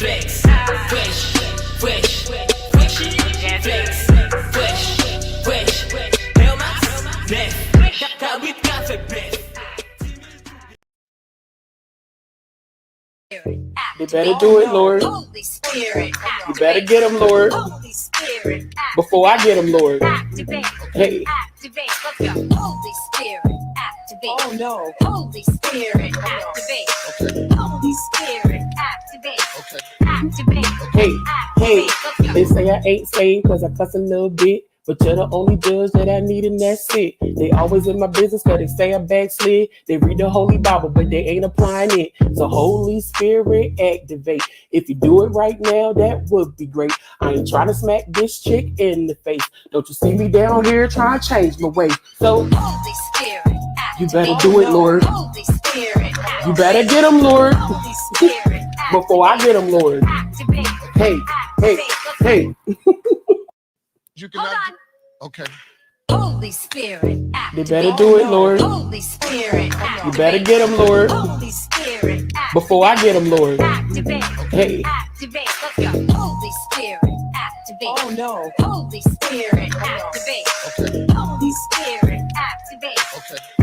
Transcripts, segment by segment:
flex, fresh, fresh, fresh, flex, fresh, fresh, Helmets, bless, Kawit Cafe, bless. You better do it, Lord. Holy Spirit, You better get him, Lord. Holy Spirit, Before I get him, Lord. activate, Hey. activate, let's go. Holy Spirit, activate. Oh no. Holy Spirit, activate. Holy Spirit, activate. Activate. Hey, hey, Let's go. they say I ain't saved cause I cuss a little bit. But you're the only judge that I need and that's it. They always in my business cause they say I backslid. They read the Holy Bible but they ain't applying it. So Holy Spirit activate. If you do it right now, that would be great. I ain't trying to smack this chick in the face. Don't you see me down here trying to change my way. So Holy Spirit, you better do it, Lord. Holy Spirit, You better get him, Lord. Holy Spirit, Before I get him, Lord. activate. Hey, hey, hey. You cannot. Hold on. Okay. Holy Spirit, You activate. better do it, Lord. Holy Spirit, You better get him, Lord. Holy Spirit, Before I get him, Lord. activate. Hey. Activate. Let's go. Holy Spirit, activate. Oh no. Holy Spirit, activate. Holy Spirit, activate.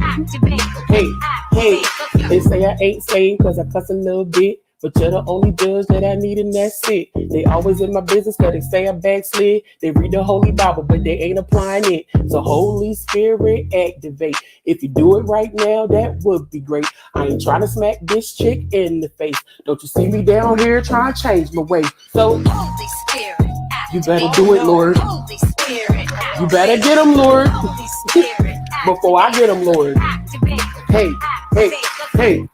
Activate. Hey, hey, Let's go. they say I ain't saved cause I cuss a little bit. But you're the only judge that I need and that's it. They always in my business cause they say I backslid. They read the Holy Bible but they ain't applying it. So Holy Spirit activate. If you do it right now, that would be great. I ain't trying to smack this chick in the face. Don't you see me down here trying to change my way. So Holy Spirit, you better do it, Lord. Holy Spirit, You better get him, Lord. Holy Spirit, Before I get him, Lord. activate. Hey, hey, hey.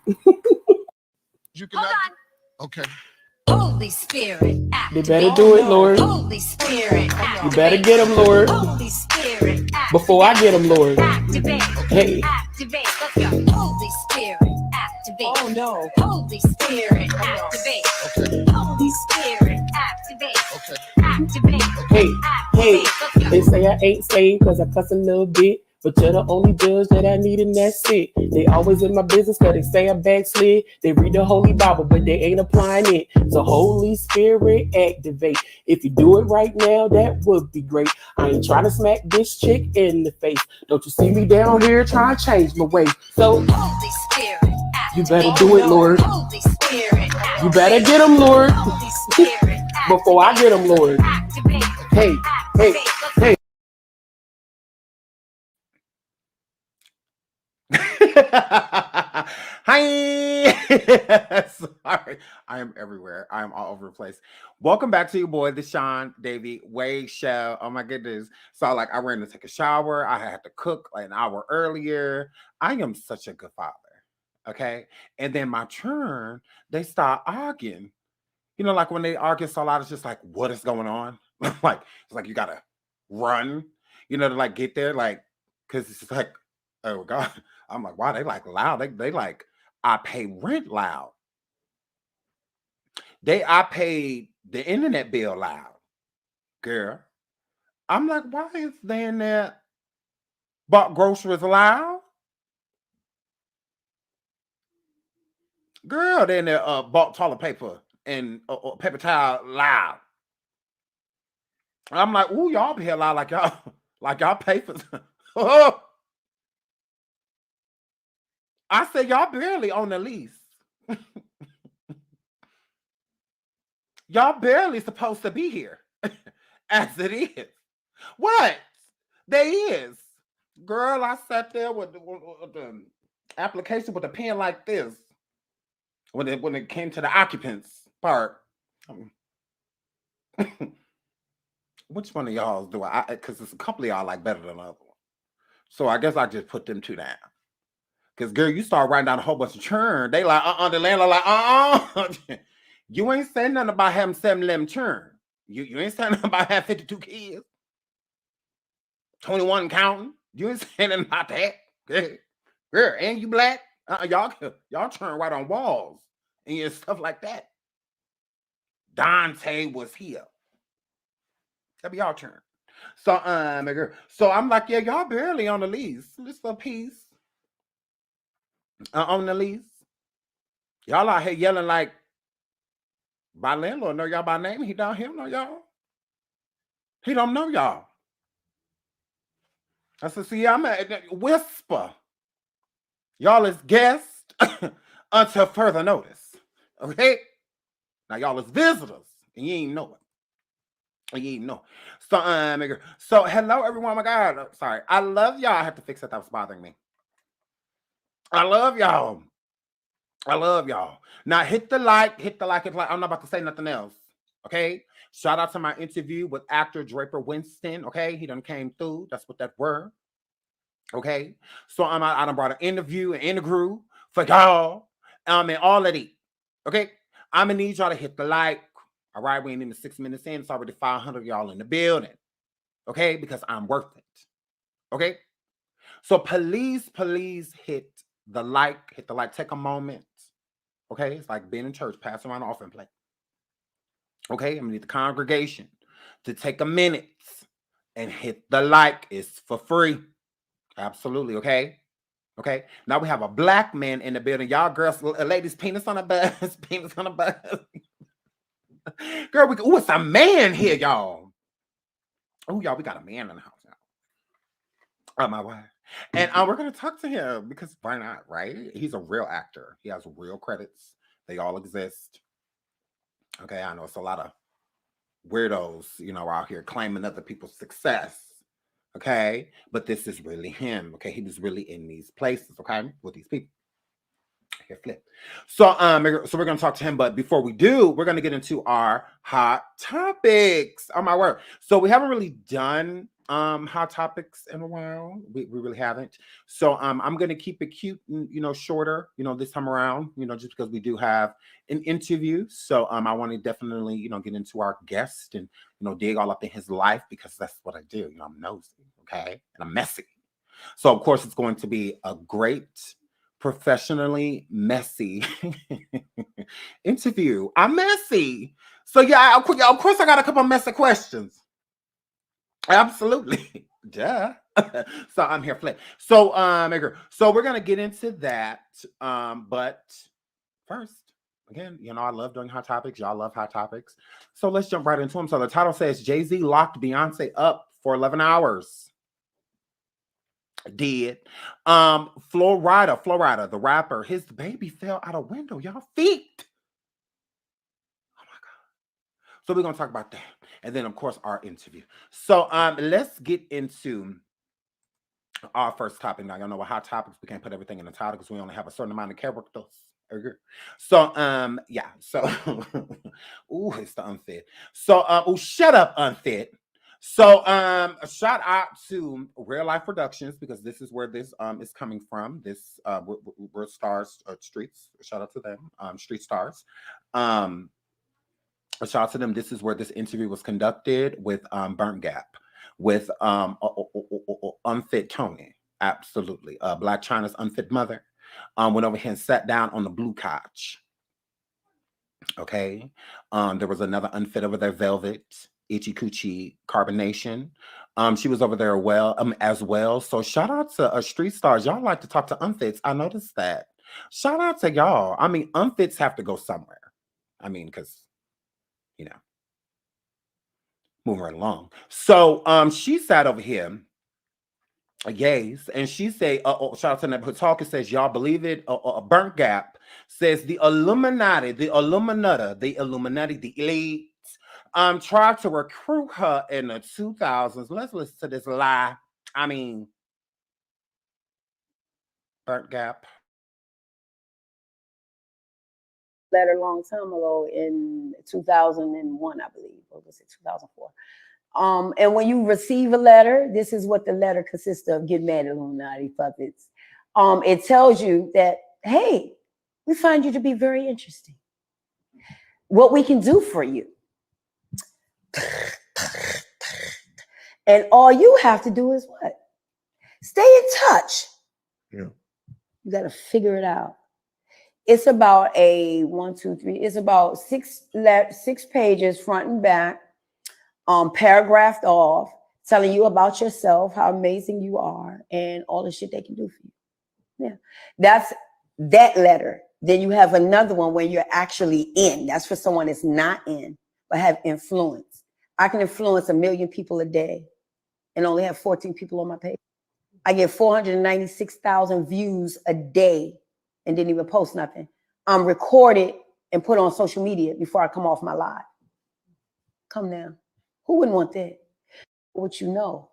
You Hold cannot. on. Okay. Holy Spirit, You activate. better do it, Lord. Holy Spirit, You better get him, Lord. Holy Spirit, Before I get him, Lord. activate. Hey. Activate. Let's go. Holy Spirit, activate. Oh no. Holy Spirit, activate. Holy Spirit, activate. Activate. Hey, hey, Let's go. they say I ain't saved cause I cuss a little bit. But you're the only judge that I need and that's it. They always in my business cause they say I backslid. They read the Holy Bible but they ain't applying it. So Holy Spirit activate. If you do it right now, that would be great. I ain't trying to smack this chick in the face. Don't you see me down here trying to change my way. So Holy Spirit, you better do it, Lord. Holy Spirit, You better get him, Lord. Holy Spirit, Before I get him, Lord. activate. Hey, hey, hey. Hi. Sorry, I am everywhere. I am all over the place. Welcome back to your boy, the Sean Davy Way Show. Oh my goodness! So like, I ran to take a shower. I had to cook like an hour earlier. I am such a good father. Okay, and then my turn, they start arguing. You know, like when they argue so loud, it's just like, what is going on? Like it's like you gotta run. You know, to like get there, like because it's just like, oh God. I'm like, wow, they like loud. They like, I pay rent loud. I paid the internet bill loud, girl. I'm like, why is they in there bought groceries loud? Girl, they in there bought toilet paper and paper towel loud. I'm like, ooh, y'all be here loud like y'all pay for. Oh, I said, y'all barely on the lease. Y'all barely supposed to be here as it is. What? They is. Girl, I sat there with the application with a pen like this when it came to the occupants part. Which one of y'all do I? Because there's a couple of y'all like better than the other one. So I guess I just put them two down. Because girl, you start writing down a whole bunch of churn. They like, the landlord like, You ain't saying nothing about having 7-11 churn. You ain't saying nothing about having 52 kids. 21 counting. You ain't saying nothing about that. Girl, and you black. Y'all turn right on walls and stuff like that. Dante was here. That'll be y'all turn. So girl. So I'm like, yeah, y'all barely on the lease. Just a piece. On the lease. Y'all out here yelling like My landlord know y'all by name. He don't know y'all. He don't know y'all. I said, see, I'm a whisper. Y'all is guests until further notice. Okay? Now y'all is visitors. And you ain't know it. You ain't know. So hello everyone. Oh my God. Sorry. I love y'all. I have to fix that. That was bothering me. I love y'all. I love y'all. Now hit the like. I'm not about to say nothing else. Okay. Shout out to my interview with actor Draper Winston. Okay. He done came through. That's what that word. Okay. So I done brought an interview for y'all. And all of it. Okay. I'm gonna need y'all to hit the like. All right. We ain't even 6 minutes in. It's already 500 y'all in the building. Okay. Because I'm worth it. Okay. So please hit the like. Take a moment. Okay. It's like being in church. Pass around the offering plate. Okay. I'm gonna need the congregation to take a minute and hit the like. It's for free. Absolutely. Okay. Okay. Now we have a black man in the building. Y'all girls, ladies, penis on a bus. Penis on a bus. Girl, it's a man here, y'all. Oh, y'all, we got a man in the house now. Oh, my wife. And we're going to talk to him because why not, right? He's a real actor. He has real credits. They all exist. Okay, I know it's a lot of weirdos, out here claiming other people's success. Okay, but this is really him. Okay, he was really in these places. Okay, with these people. Here, flip. So we're gonna talk to him, but before we do, we're gonna get into our hot topics. Oh my word! So we haven't really done hot topics in a while. We really haven't. So I'm gonna keep it cute and shorter. This time around. Just because we do have an interview. So I want to definitely get into our guest and dig all up in his life because that's what I do. I'm nosy, okay, and I'm messy. So of course it's going to be a great, professionally messy interview. I'm messy. So yeah, of course I got a couple of messy questions. Absolutely. Duh. So I'm here flip. So so we're gonna get into that. But first, again, I love doing hot topics. Y'all love hot topics. So let's jump right into them. So the title says Jay-Z locked Beyonce up for 11 hours. Did. Flo Rida, the rapper, his baby fell out a window. Y'all feet. Oh my God. So we're gonna talk about that. And then of course our interview. So let's get into our first topic. Now y'all know what hot topics, we can't put everything in the title because we only have a certain amount of characters. So yeah. So ooh, it's the unfit. So shut up, unfit. So shout out to Real Life Productions because this is where this is coming from. This we're Stars Streets. Shout out to them, Street Stars. Shout out to them. This is where this interview was conducted with Burnt Gap, with Unfit Tony. Absolutely. Black China's unfit mother went over here and sat down on the blue couch. Okay. There was another unfit over there, Velvet, Itchy Coochie, Carbonation. She was over there as well. So shout out to Street Stars. Y'all like to talk to unfits. I noticed that. Shout out to y'all. I mean, unfits have to go somewhere. I mean, because moving right along. So she sat over here. Yes, and she say, shout out to Neighborhood Talk. It says, y'all believe it? Burnt Gap says the Illuminati, the elite, tried to recruit her in the 2000s. Let's listen to this lie. I mean, Burnt Gap. Letter a long time ago in 2001, I believe, or was it 2004? And when you receive a letter, this is what the letter consists of. Get mad, Illuminati puppets. It tells you that, hey, we find you to be very interesting. What we can do for you. And all you have to do is what? Stay in touch. Yeah. You got to figure it out. It's about it's about six pages front and back, paragraphed off, telling you about yourself, how amazing you are, and all the shit they can do for you. Yeah, that's that letter Then you have another one where you're actually in. That's for someone that's not in, but have influence. I can influence 1 million people a day and only have 14 people on my page. I get 496,000 views a day and didn't even post nothing. I'm recorded and put on social media before I come off my live. Come now. Who wouldn't want that? What you know?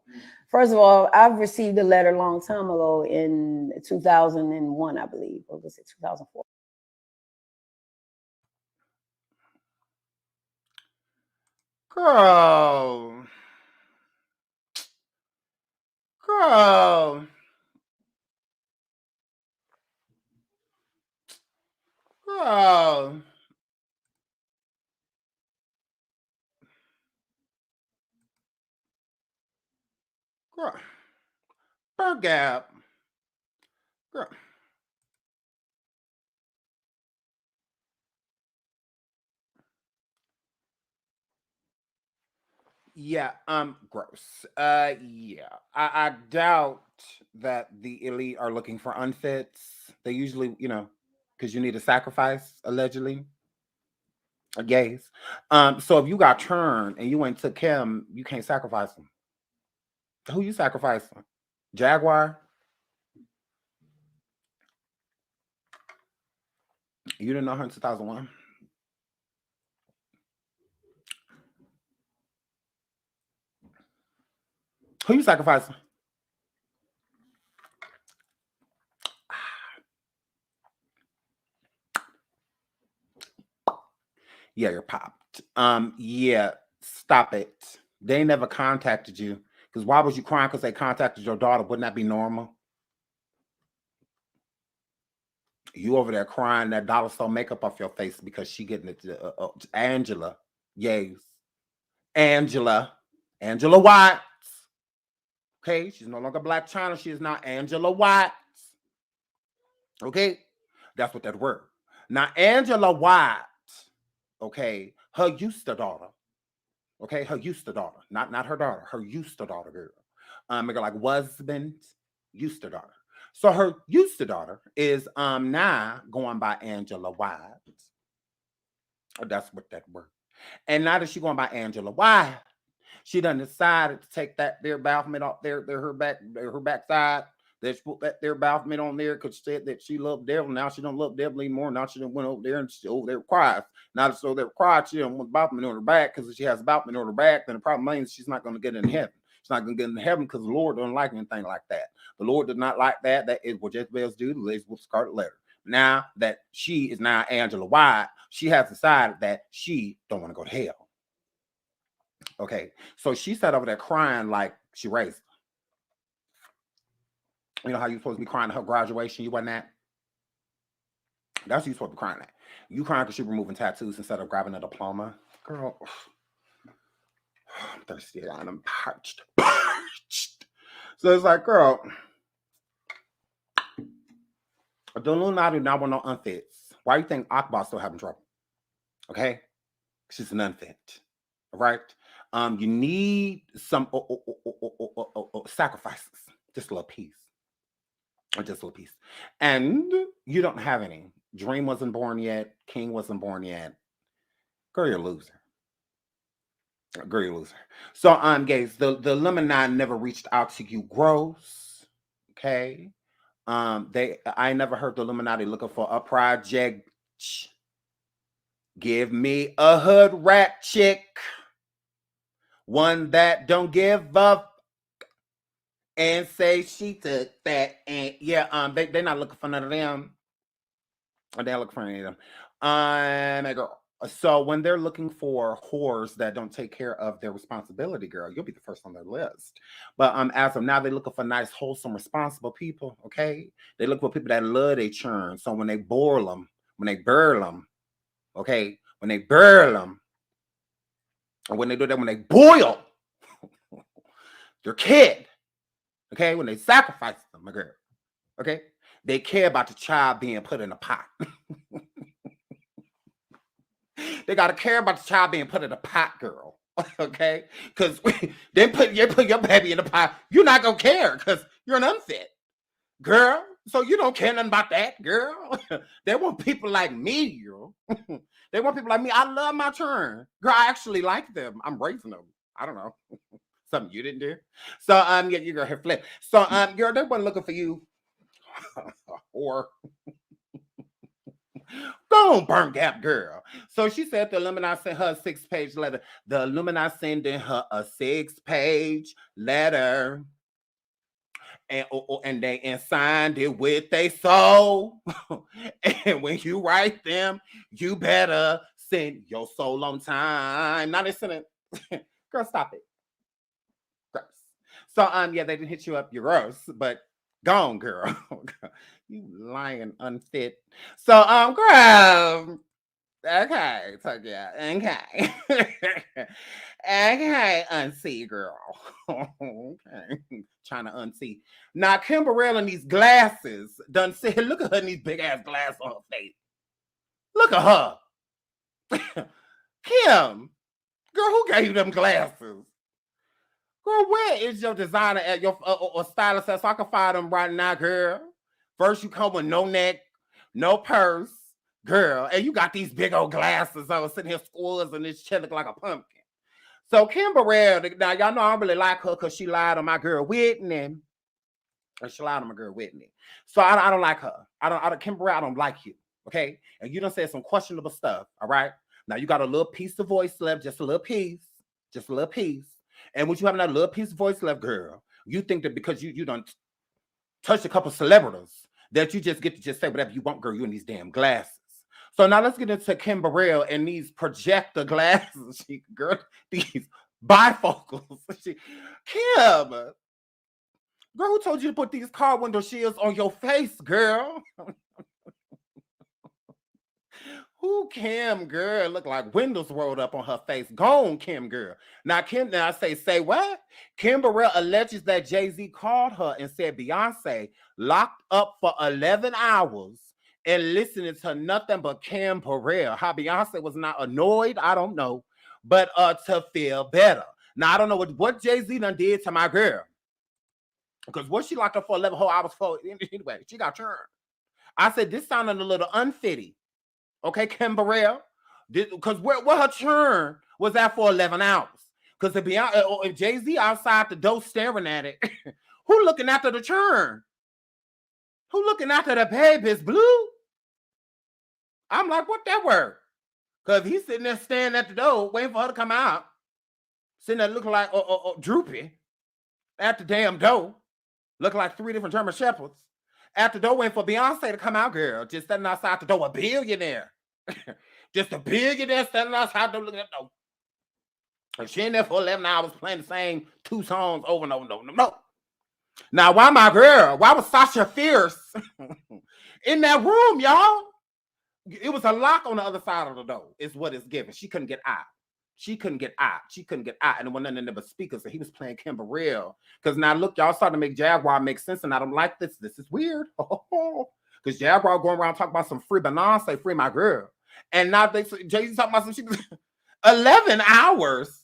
First of all, I've received a letter a long time ago in 2001, I believe. Or was it 2004? Girl. Girl. Girl. Girl. Bird Gap. Girl. Yeah, gross. Yeah. I doubt that the elite are looking for unfits. They usually, because you need a sacrifice, allegedly. Gays. So if you got turned and you went to Kim, you can't sacrifice them. Who you sacrificing? Jaguar? You didn't know her in 2001? Who you sacrificing? Yeah, you're popped. Yeah, stop it. They never contacted you. Because why was you crying because they contacted your daughter? Wouldn't that be normal? You over there crying that dollar store makeup off your face because she getting it. Angela. Yes. Angela Watts. Okay, she's no longer Black China. She is now Angela Watts. Okay, that's what that word. Now, Angela Watts, okay, her used to daughter. Okay, her used to daughter. Not her daughter, her used to daughter girl. Like husband, used to daughter. So her used to daughter is now going by Angela Watts. That's what that word. And now that she's going by Angela Watts, she done decided to take that there Baphomet off there her backside. That she put that there Baphomet on there because she said that she loved devil. Now she don't love devil anymore. Now she done went over there and she over there cries. Now that she over there cries, she don't want Baphomet on her back because if she has Baphomet on her back, then the problem is she's not going to get in heaven. She's not going to get in heaven because the Lord doesn't like anything like that. The Lord did not like that. That is what Jezebel's do. The ladies with scarlet letter. Now that she is now Angela White, she has decided that she don't want to go to hell. Okay, so she sat over there crying like she raised her. You know how you're supposed to be crying at her graduation? You wasn't at? That's what you're supposed to be crying at. You crying because you're removing tattoos instead of grabbing a diploma? Girl, I'm thirsty and I'm parched. So it's like, girl, the Illuminati now want no unfits. Why do you think Akbar's still having trouble? Okay? She's an unfit. All right? You need some sacrifices. Just a little piece. Just a little piece. And you don't have any. Dream wasn't born yet. King wasn't born yet. Girl, you're a loser. Girl, you're a loser. So, guys, the Illuminati never reached out to you gross. Okay? I never heard the Illuminati looking for a project. Give me a hood rat chick. One that don't give up and say she took that. And yeah, they're not looking for none of them. They're looking for any of them. Girl. So when they're looking for whores that don't take care of their responsibility, girl, you'll be the first on their list. But as of now, they're looking for nice, wholesome, responsible people. Okay, they look for people that love their churn. So when they boil them, when they burl them, okay, when they burl them, or when they do that, when they boil their kid, okay, when they sacrifice them, my girl, okay, they care about the child being put in a pot. They got to care about the child being put in a pot, girl, okay, because they put your baby in a pot, you're not going to care because you're an unfit. Girl, So you don't care nothing about that, girl. They want people like me, girl. They want people like me. I love my children. Girl, I actually like them. I'm raising them. I don't know. Something you didn't do. So yeah, you girl here flip. So girl, they weren't looking for you. Or go on, burn gap girl. So she said the Illuminati sent her a 6-page letter. The Illuminati sending her a 6-page letter. And they signed it with their soul. And when you write them, you better send your soul on time. Now they send it. Girl, stop it. Gross. So yeah, they didn't hit you up. You're gross, but gone, girl. You lying unfit. So girl. Okay, so yeah, okay. Okay, unsee girl. Okay. Trying to unsee. Now, Kim Burrell in these glasses done said, look at her in these big ass glasses on her face. Look at her. Kim, girl, who gave you them glasses? Girl, where is your designer at your or stylist at so I can find them right now, girl? First, you come with no neck, no purse, girl, and you got these big old glasses on, sitting here squares and this shit look like a pumpkin. So Kim Burrell, now y'all know I don't really like her because she lied on my girl Whitney. Or she lied on my girl Whitney. So I don't like her. Kim Burrell, I don't like you. Okay? And you done said some questionable stuff. All right. Now you got a little piece of voice left, just a little piece. Just a little piece. And when you have that little piece of voice left, girl, you think that because you done touched a couple celebrities that you just get to just say whatever you want, girl, you in these damn glasses. So now let's get into Kim Burrell and these projector glasses. Girl, these bifocals. Kim, girl, who told you to put these car window shields on your face, girl? Who Kim, girl? Look like windows rolled up on her face. Gone, Kim, girl. Now, Kim, now I say what? Kim Burrell alleges that Jay-Z called her and said Beyonce locked up for 11 hours and listening to nothing but Kim Burrell. How Beyonce was not annoyed, I don't know, but to feel better. Now, I don't know what Jay-Z done did to my girl. Because what she locked up for 11 whole hours for, anyway, she got turned. I said, this sounded a little unfitting. Okay, Kim Burrell, because where her turn was at for 11 hours. Because if Jay-Z outside the door staring at it, who looking after the churn? Who looking after the baby's blue? I'm like, what that word? Because he's sitting there staring at the door, waiting for her to come out, sitting there looking like droopy at the damn door, looking like 3 different German shepherds. At the door, waiting for Beyonce to come out, girl, just standing outside the door, a billionaire. Just a billionaire standing outside the door looking at the door. And she in there for 11 hours playing the same 2 songs over and over and over. No. Now, why my girl? Why was Sasha Fierce in that room, y'all? It was a lock on the other side of the door, is what it's given. She couldn't get out. She couldn't get out. She couldn't get out. And there wasn't nothing but speakers. So he was playing Kim Burrell. Because now, look, y'all starting to make Jaguar make sense. And I don't like this. This is weird. Because Jaguar going around talking about some free Beyonce, free my girl. And now Jay-Z talking about some shit. 11 hours.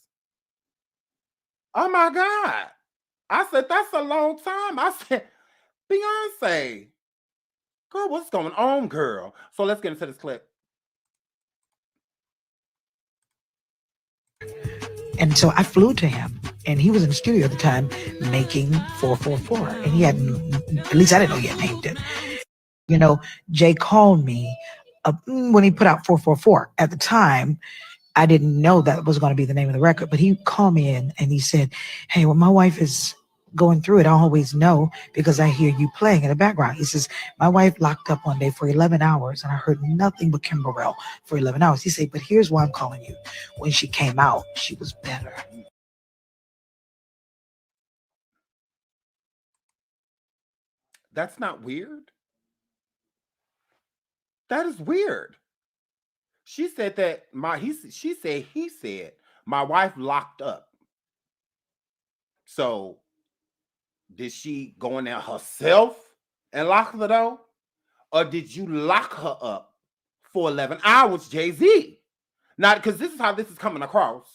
Oh, my God. I said, that's a long time. I said, Beyonce. Girl, what's going on, girl? So let's get into this clip. And so I flew to him, and he was in the studio at the time making 444. And he hadn't, at least I didn't know he had named it. You know, Jay called me when he put out 444. At the time, I didn't know that was going to be the name of the record, but he called me in and he said, hey, well, my wife is going through it. I always know because I hear you playing in the background. He says, my wife locked up one day for 11 hours and I heard nothing but Kim Burrell for 11 hours. He said, but here's why I'm calling you. When she came out, she was better. That's not weird. That is weird. She said that he said my wife locked up. So did she go in there herself and lock the door? Or did you lock her up for 11 hours, Jay-Z? Now, because this is how this is coming across.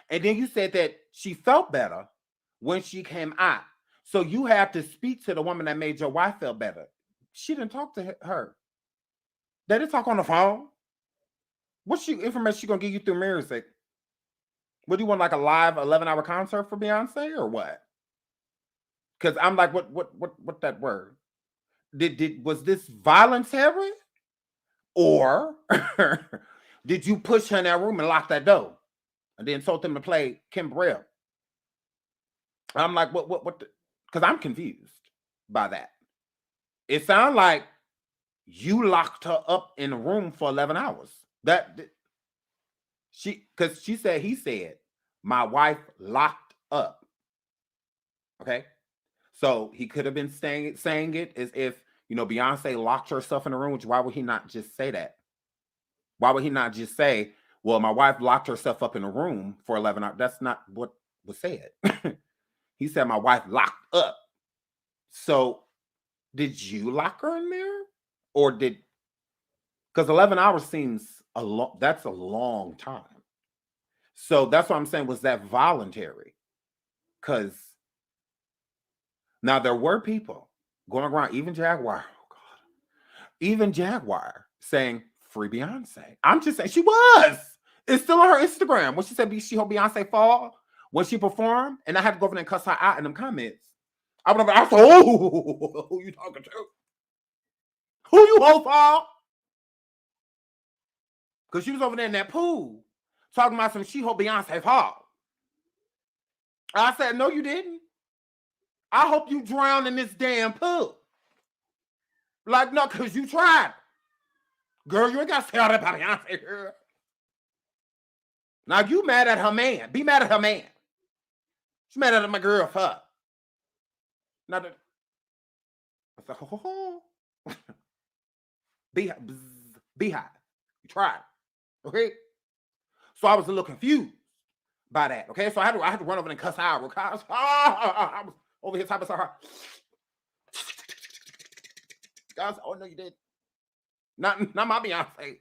And then you said that she felt better when she came out. So you have to speak to the woman that made your wife feel better. She didn't talk to her. They didn't talk on the phone. What's information she gonna give you through music? What do you want, like a live 11-hour concert for Beyonce or what? Because I'm like, what that word? Was this voluntary? Or did you push her in that room and lock that door? And then told them to play Kim Burrell? I'm like, what? Because I'm confused by that. It sounds like you locked her up in a room for 11 hours. Because he said, my wife locked up. Okay. So he could have been saying it as if, Beyonce locked herself in a room, which why would he not just say that? Why would he not just say, well, my wife locked herself up in a room for 11 hours? That's not what was said. He said, my wife locked up. So did you lock her in there? Or because 11 hours seems that's a long time. So that's what I'm saying. Was that voluntary? Because now there were people going around, even Jaguar, saying, free Beyonce. I'm just saying she was. It's still on her Instagram. When she said she hope Beyonce fall when she performed, and I had to go over there and cuss her out in them comments. I went over there, I said, oh, who you talking to? Who you hope for? Because she was over there in that pool talking about some she hope Beyonce fall. I said, no, you didn't. I hope you drown in this damn pool. Like, no, because you tried. Girl, you ain't got to say all that about Beyonce, girl. Now, you mad at her man. Be mad at her man. She's mad at my girl for her. Now, I said, ho. Beehive. You tried. Okay? So I was a little confused by that. Okay? So I had to run over and cuss out. I was over here typing her. Guys, oh no, you did. Not my Beyonce.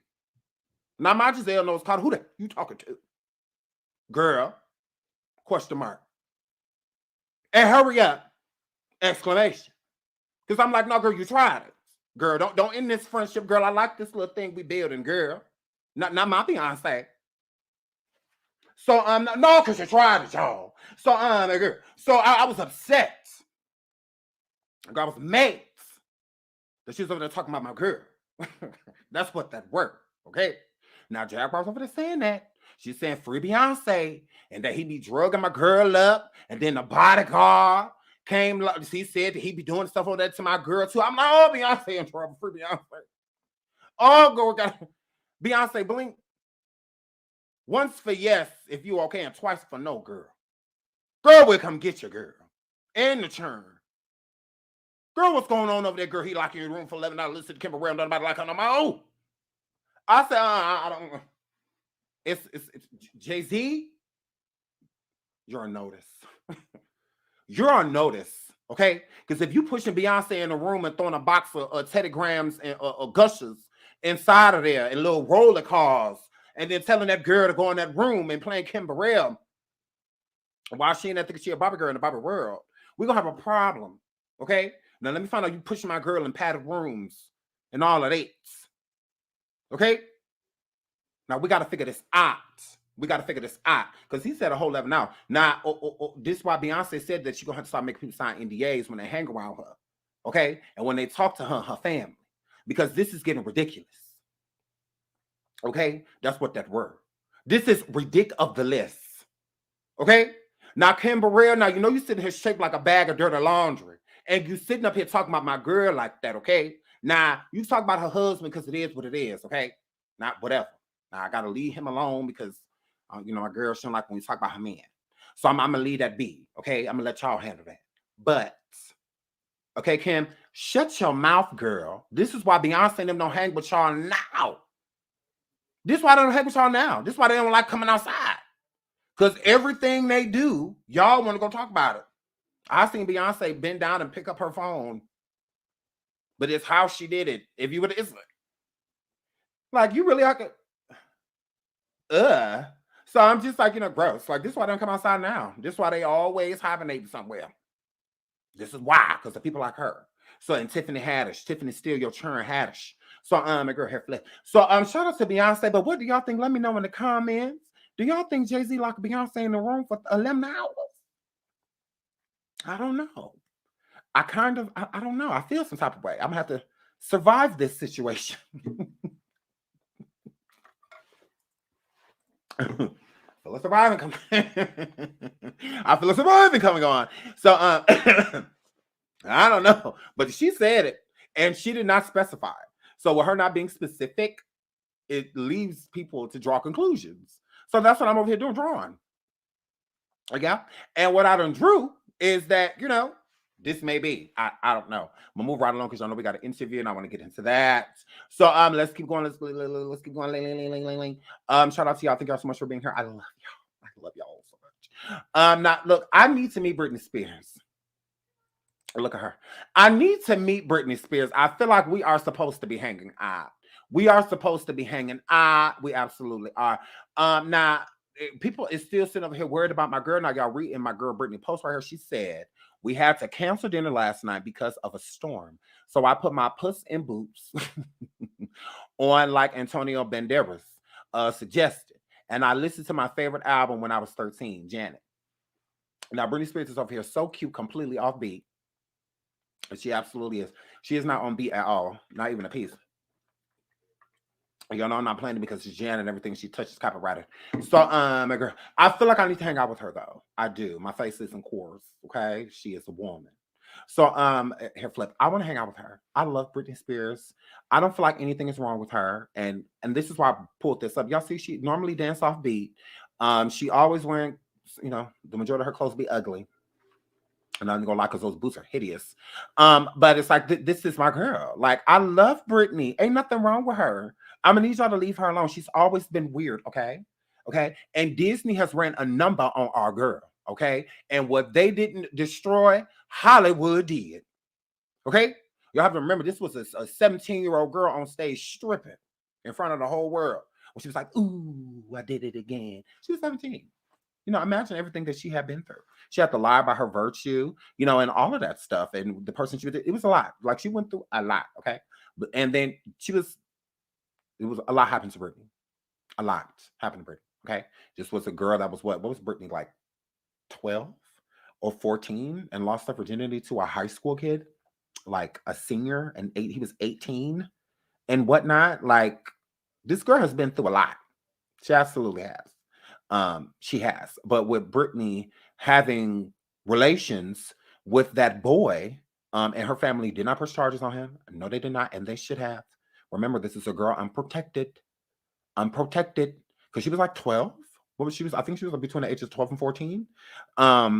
Not my Giselle knows called. Who that you talking to? Girl. Question mark. And hurry up. Exclamation. Because I'm like, no, girl, you tried it. Girl, don't end this friendship, girl. I like this little thing we building, girl. Not my Beyonce. So no, because you tried it, y'all. So girl. So I was upset. I was mad that she was over there talking about my girl. That's what that word. Okay. Now Jaguar's over there saying that. She's saying free Beyonce and that he be drugging my girl up, and then the bodyguard came. He said that he be doing stuff on that to my girl too. I'm like, oh, Beyonce in trouble. Free Beyonce. Oh, girl, got Beyonce blink. Once for yes, if you okay, and twice for no, girl. Girl will come get your girl. And the churn. Girl, what's going on over there, girl? He locked you in your room for 11 hours. Listen to Kim Burrell. Nobody like her no more. I said, I don't. It's Jay-Z. You're on notice. You're on notice, okay? Because if you pushing Beyonce in the room and throwing a box of Teddygrams and gushers inside of there and little roller cars, and then telling that girl to go in that room and playing Kim Burrell while she ain't that thinking she a Barbie girl in the Barbie world, we're gonna have a problem, okay? Now let me find out you pushing my girl in padded rooms and all of that, okay? Now we got to figure this out. Because he said a whole 11 hours. Now, this is why Beyonce said that she's going to have to start making people sign NDAs when they hang around her. Okay? And when they talk to her family. Because this is getting ridiculous. Okay? That's what that word. This is ridiculous. Okay? Now, Kim Burrell, now, you sitting here shaped like a bag of dirty laundry. And you sitting up here talking about my girl like that, okay? Now, you talk about her husband because it is what it is, okay? Not whatever. Now, I got to leave him alone because, my girl shouldn't like when we talk about her man. So I'm going to leave that be, okay? I'm going to let y'all handle that. But, okay, Kim, shut your mouth, girl. This is why Beyonce and them don't hang with y'all now. This is why they don't hang with y'all now. This is why they don't like coming outside. Because everything they do, y'all want to go talk about it. I seen Beyonce bend down and pick up her phone. But it's how she did it. If you would, it's like you really like a, So I'm just like, gross. Like, this is why they don't come outside now. This is why they always hibernate somewhere. This is why, because of people like her. So, and Tiffany Haddish, Tiffany Steele, your churn Haddish. So, my girl hair flip. So, shout out to Beyonce. But what do y'all think? Let me know in the comments. Do y'all think Jay-Z locked Beyonce in the room for 11 hours? I don't know. I don't know. I feel some type of way. I'm gonna have to survive this situation. I feel a surviving coming. I feel a surviving coming on. So I don't know, but she said it, and she did not specify. So with her not being specific, it leaves people to draw conclusions. So that's what I'm over here doing, drawing. Yeah, and what I done drew is that, you know, this may be. I don't know. I'm gonna move right along because I know we got an interview and I want to get into that. So let's keep going. Let's keep going. Shout out to y'all. Thank y'all so much for being here. I love y'all. I love y'all so much. Now look, I need to meet Britney Spears. Look at her. I need to meet Britney Spears. I feel like we are supposed to be hanging out. We are supposed to be hanging out. We absolutely are. Now people is still sitting over here worried about my girl. Now y'all reading my girl Britney post right here. She said, we had to cancel dinner last night because of a storm. So I put my puss in boots on like Antonio Banderas suggested. And I listened to my favorite album when I was 13, Janet. Now Britney Spears is over here so cute, completely off beat. She absolutely is. She is not on beat at all. Not even a piece. Y'all know I'm not playing it because it's Jan and everything she touches copyrighted. So, my girl, I feel like I need to hang out with her though. I do. My face isn't coarse, okay? She is a woman. So, hair flip. I want to hang out with her. I love Britney Spears. I don't feel like anything is wrong with her, and this is why I pulled this up. Y'all see, she normally dance off beat. She always wearing, you know, the majority of her clothes be ugly. And I'm gonna lie, because those boots are hideous. But it's like this is my girl. Like, I love Britney. Ain't nothing wrong with her. I'm gonna need y'all to leave her alone. She's always been weird, okay? Okay. And Disney has ran a number on our girl, okay? And what they didn't destroy, Hollywood did. Okay? Y'all have to remember this was a 17-year-old girl on stage stripping in front of the whole world. When she was like, ooh, I did it again. She was 17. You know, imagine everything that she had been through. She had to lie about her virtue, you know, and all of that stuff. And the person she was, it was a lot. Like, she went through a lot, okay? And then it was a lot happened to Britney. A lot happened to Britney, okay? This was a girl that was what was Britney, like 12 or 14, and lost her virginity to a high school kid, like a senior, and he was 18 and whatnot. Like, this girl has been through a lot. She absolutely has. She has. But with Britney having relations with that boy, and her family did not press charges on him. No, they did not, and they should have. Remember, this is a girl unprotected, because she was like 12. What was she? I think she was between the ages of 12 and 14.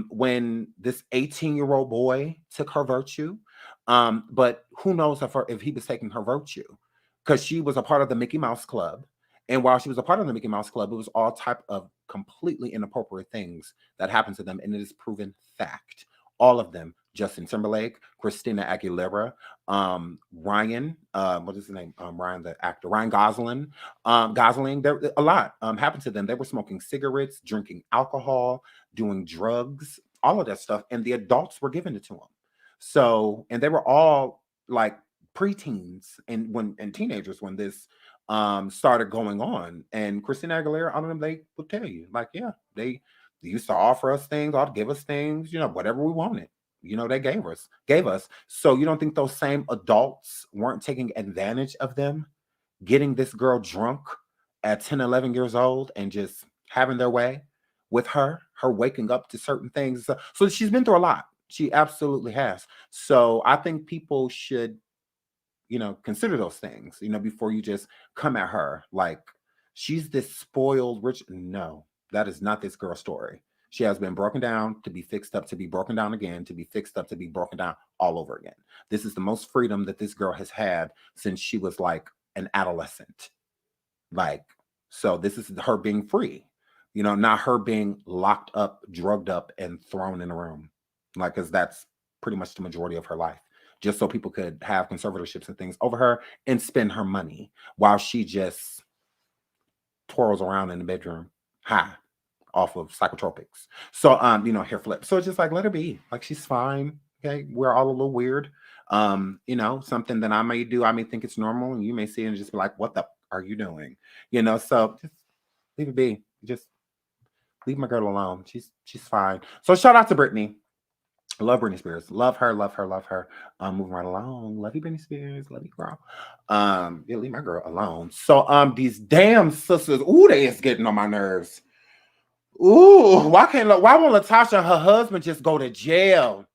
When this 18-year-old boy took her virtue. But who knows if he was taking her virtue, because she was a part of the Mickey Mouse Club. And while she was a part of the Mickey Mouse Club, it was all type of completely inappropriate things that happened to them. And it is proven fact. All of them. Justin Timberlake, Christina Aguilera, Ryan, what is his name? Ryan, the actor, Ryan Gosling. There a lot happened to them. They were smoking cigarettes, drinking alcohol, doing drugs, all of that stuff. And the adults were giving it to them. So, and they were all like preteens and teenagers when this started going on. And Christina Aguilera, all of them, they will tell you, like, yeah, they used to offer us things, or give us things, you know, whatever we wanted. You know, they gave us. So you don't think those same adults weren't taking advantage of them, getting this girl drunk at 10, 11 years old and just having their way with her waking up to certain things. So she's been through a lot. She absolutely has. So I think people should, you know, consider those things, you know, before you just come at her like she's this spoiled rich. No, that is not this girl's story. She has been broken down to be fixed up, to be broken down again, to be fixed up, to be broken down all over again. This is the most freedom that this girl has had since she was like an adolescent. Like, so this is her being free, you know, not her being locked up, drugged up, and thrown in a room. Like, because that's pretty much the majority of her life. Just so people could have conservatorships and things over her and spend her money while she just twirls around in the bedroom high off of psychotropics. So, you know, hair flip. So it's just like, let her be. Like, she's fine. Okay, we're all a little weird. You know, something that I may do, I may think it's normal, and you may see it and just be like, "What the are you doing?" You know, so just leave it be. Just leave my girl alone. She's fine. So shout out to Britney. Love Britney Spears. Love her, love her, love her. Moving right along. Love you, Britney Spears. Love you, girl. Yeah, leave my girl alone. So these damn sisters, ooh, they is getting on my nerves. Ooh, why won't Latasha and her husband just go to jail?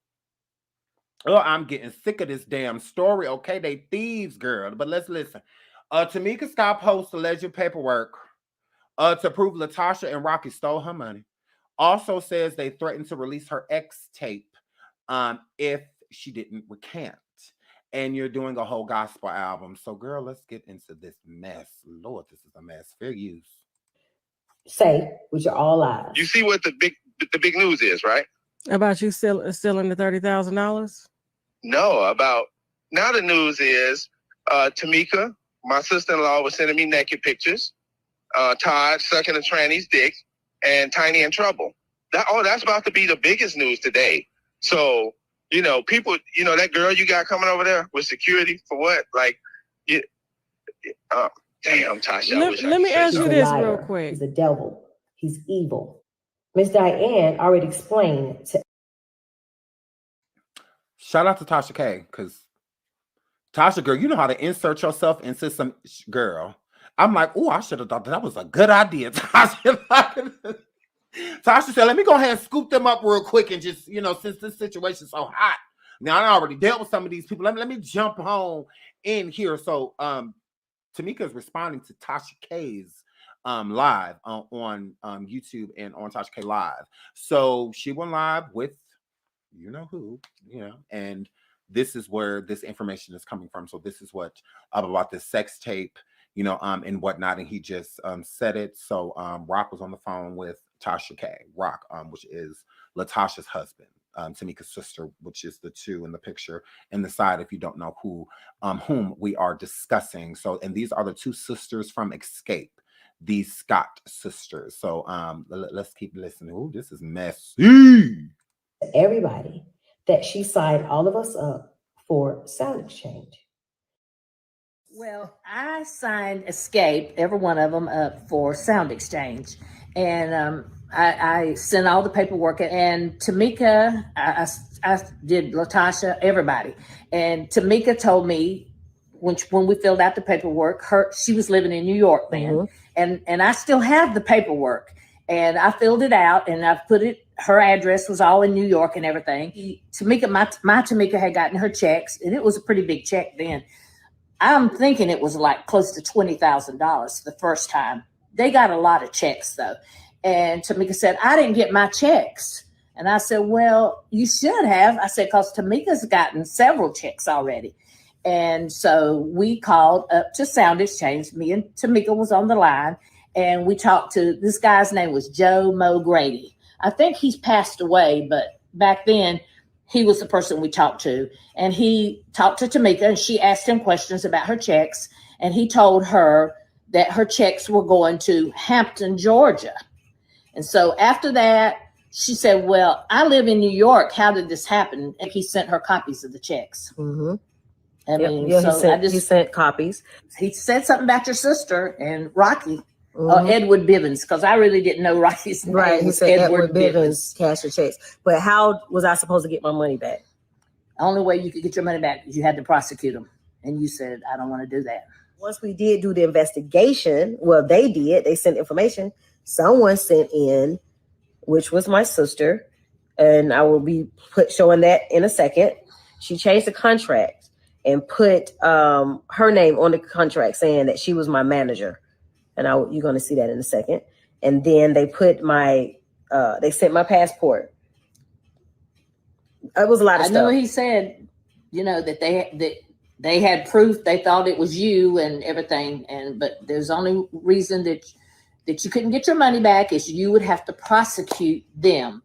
Oh, I'm getting sick of this damn story. Okay, they thieves, girl. But let's listen. Tamika Scott posts alleged paperwork to prove Latasha and Rocky stole her money. Also says they threatened to release her ex tape if she didn't recant. And you're doing a whole gospel album. So, girl, let's get into this mess. Lord, this is a mess. Fair use. Say, which are all lies. You see what the big news is, right? About you stealing the $30,000? No, about now the news is Tamika, my sister-in-law, was sending me naked pictures. Todd sucking a tranny's dick, and Tiny in trouble. That's about to be the biggest news today. So, you know, people, you know, that girl you got coming over there with security for what? Like, damn, Tasha. Let me ask He's you a this liar. real quick. He's a devil. He's evil. Miss Diane already explained to Shout out to Tasha K, because Tasha, girl, you know how to insert yourself into some girl. I'm like, oh, I should have thought that was a good idea. Tasha said, let me go ahead and scoop them up real quick and just, you know, since this situation's so hot. Now, I already dealt with some of these people. Let me jump home in here. So, Tamika is responding to Tasha K's live on YouTube and on Tasha K Live. So, she went live with you know who, you know, and this is where this information is coming from. So this is what about this sex tape, you know, and whatnot. And he just said it. So Rock was on the phone with Tasha K. Rock, which is Latasha's husband, Tamika's sister, which is the two in the picture in the side. If you don't know whom we are discussing. So, and these are the two sisters from Escape, these Scott sisters. So let's keep listening. Ooh, this is messy. everybody that she signed all of us up for sound exchange. Well, I signed Escape, every one of them, up for sound exchange. And I sent all the paperwork. And Tamika, I did Latasha, everybody. And Tamika told me when we filled out the paperwork, she was living in New York then. Mm-hmm. And I still have the paperwork. And I filled it out and I put it, her address was all in New York and everything. Tamika, my Tamika had gotten her checks, and it was a pretty big check then. I'm thinking it was like close to $20,000 the first time. They got a lot of checks though. And Tamika said, I didn't get my checks. And I said, well, you should have. I said, because Tamika's gotten several checks already. And so we called up to Sound Exchange. Me and Tamika was on the line. And we talked to, this guy's name was Joe Mo Grady. I think he's passed away, but back then he was the person we talked to. And he talked to Tamika and she asked him questions about her checks. And he told her that her checks were going to Hampton, Georgia. And so after that, she said, well, I live in New York. How did this happen? And he sent her copies of the checks. Mm-hmm. I mean, so he sent copies. He said something about your sister and Rocky. Mm-hmm. Edward Bivens, because I really didn't know Rocky's name. Right, he said Edward Bivens cashed your checks. But how was I supposed to get my money back? The only way you could get your money back is you had to prosecute them. And you said, I don't want to do that. Once we did do the investigation, well, they sent information. Someone sent in, which was my sister, and I will be showing that in a second. She changed the contract and put her name on the contract saying that she was my manager. And you're going to see that in a second. And then they put they sent my passport. It was a lot of stuff. I know he said, you know, that they had proof. They thought it was you and everything. But there's only reason that you couldn't get your money back is you would have to prosecute them.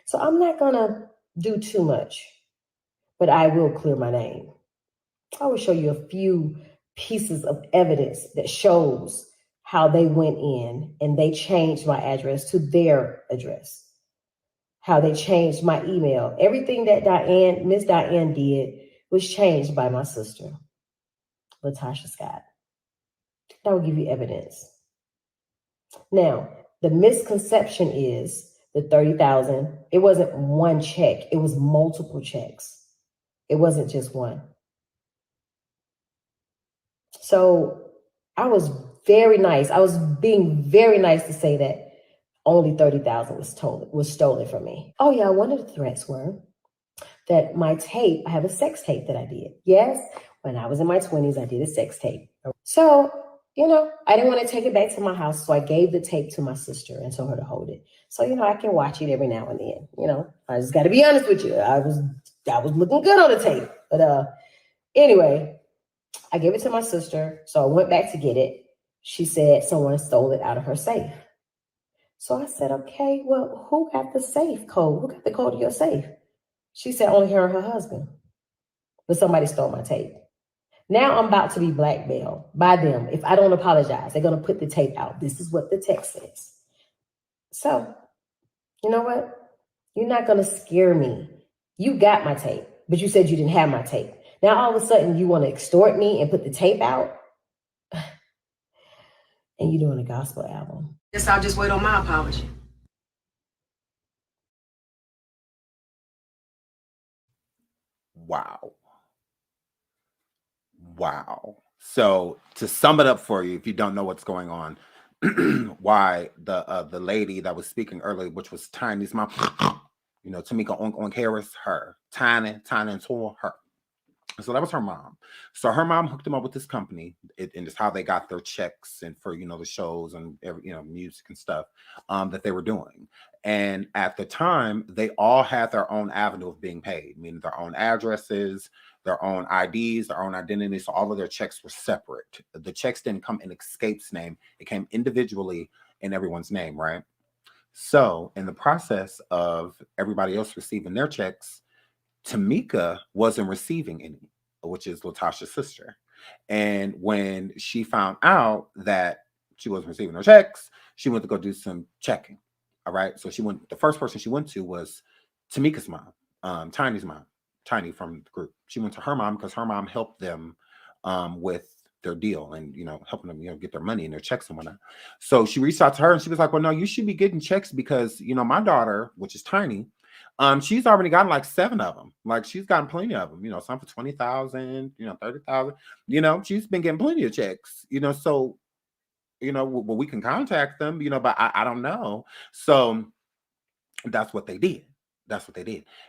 So I'm not going to do too much, but I will clear my name. I will show you a few pieces of evidence that shows how they went in and they changed my address to their address. how they changed my email. Everything that Miss Diane did was changed by my sister, Latasha Scott. That will give you evidence. Now, the misconception is the 30,000, it wasn't one check, it was multiple checks. It wasn't just one. So I was very nice. I was being very nice to say that only 30,000 was stolen from me. Oh yeah, one of the threats were that my tape, I have a sex tape that I did. Yes, when I was in my 20s, I did a sex tape. So, I didn't want to take it back to my house, so I gave the tape to my sister and told her to hold it. So, I can watch it every now and then. I just got to be honest with you. I was looking good on the tape. But anyway, I gave it to my sister, so I went back to get it. She said someone stole it out of her safe. So I said, okay, well, who got the safe code? Who got the code to your safe? She said only her and her husband. But somebody stole my tape. Now I'm about to be blackmailed by them. If I don't apologize, they're going to put the tape out. This is what the text says. So, you know what? You're not going to scare me. You got my tape, but you said you didn't have my tape. Now, all of a sudden, you want to extort me and put the tape out? And you're doing a gospel album. Guess I'll just wait on my apology. Wow. So to sum it up for you, if you don't know what's going on, why the lady that was speaking earlier, which was Tiny's mom, Tamika on Harris, her. Tiny and Tor, her. So that was her mom. So her mom hooked them up with this company, and it's how they got their checks and for the shows and music and stuff that they were doing. And at the time, they all had their own avenue of being paid, meaning their own addresses, their own IDs, their own identities. So all of their checks were separate. The checks didn't come in Escape's name; it came individually in everyone's name, right? So in the process of everybody else receiving their checks, Tamika wasn't receiving any, which is Latasha's sister. And when she found out that she wasn't receiving her checks, she went to go do some checking. All right. So the first person she went to was Tamika's mom, Tiny's mom, Tiny from the group. She went to her mom because her mom helped them with their deal and, helping them, get their money and their checks and whatnot. So she reached out to her and she was like, well, no, you should be getting checks because, my daughter, which is Tiny, she's already gotten like 7 of them. Like she's gotten plenty of them, some for 20,000, 30,000, she's been getting plenty of checks, so, well, we can contact them, but I don't know. So that's what they did.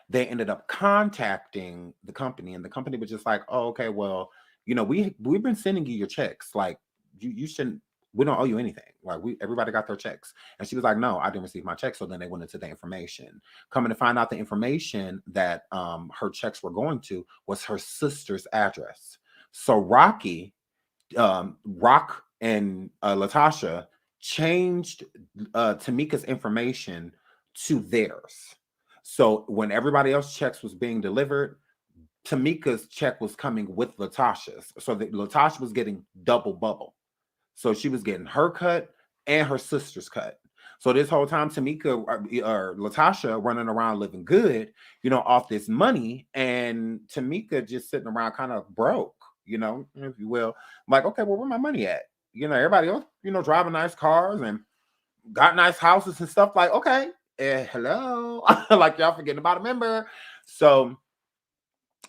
They ended up contacting the company and the company was just like, oh, okay, well, we've been sending you your checks. Like you shouldn't, we don't owe you anything. Like everybody got their checks. And she was like, no, I didn't receive my check. So then they went into the information. Coming to find out the information that her checks were going to was her sister's address. So Rock and Latasha changed Tamika's information to theirs. So when everybody else's checks was being delivered, Tamika's check was coming with Latasha's. So that Latasha was getting double bubble. So she was getting her cut and her sister's cut. So this whole time, Tamika or Latasha running around living good, off this money, and Tamika just sitting around kind of broke, if you will. I'm like, okay, well, where my money at? Everybody else, driving nice cars and got nice houses and stuff. Like, okay, hello, like y'all forgetting about a member. So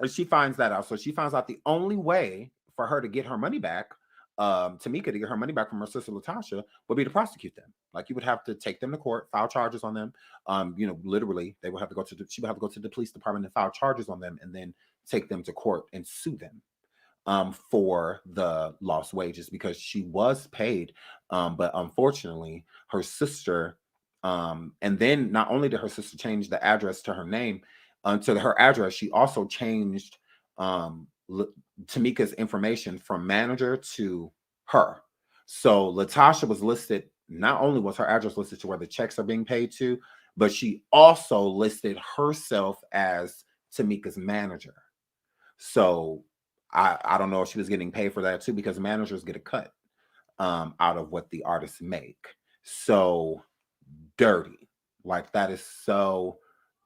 she finds that out. So she finds out the only way for her to get her money back, Tamika to get her money back from her sister Latasha, would be to prosecute them. Like you would have to take them to court, file charges on them. Literally, she would have to go to the police department and file charges on them, and then take them to court and sue them for the lost wages because she was paid, but unfortunately, her sister. And then not only did her sister change the address to her name, to her address, she also changed Tamika's information from manager to her. So Latasha was listed, not only was her address listed to where the checks are being paid to, but she also listed herself as Tamika's manager. So I don't know if she was getting paid for that too, because managers get a cut out of what the artists make. So dirty. Like that is so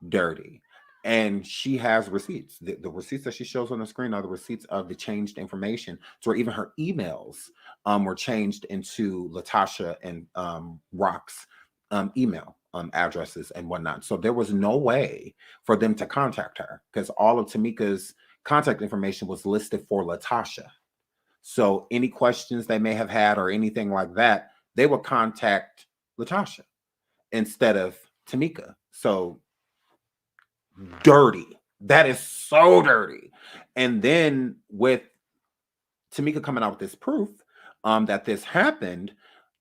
dirty. And she has receipts. The receipts that she shows on the screen are the receipts of the changed information. So even her emails were changed into Latasha and Rock's email addresses and whatnot. So there was no way for them to contact her because all of Tamika's contact information was listed for Latasha. So any questions they may have had or anything like that, they would contact Latasha instead of Tamika. So dirty. That is so dirty. And then with Tamika coming out with this proof that this happened,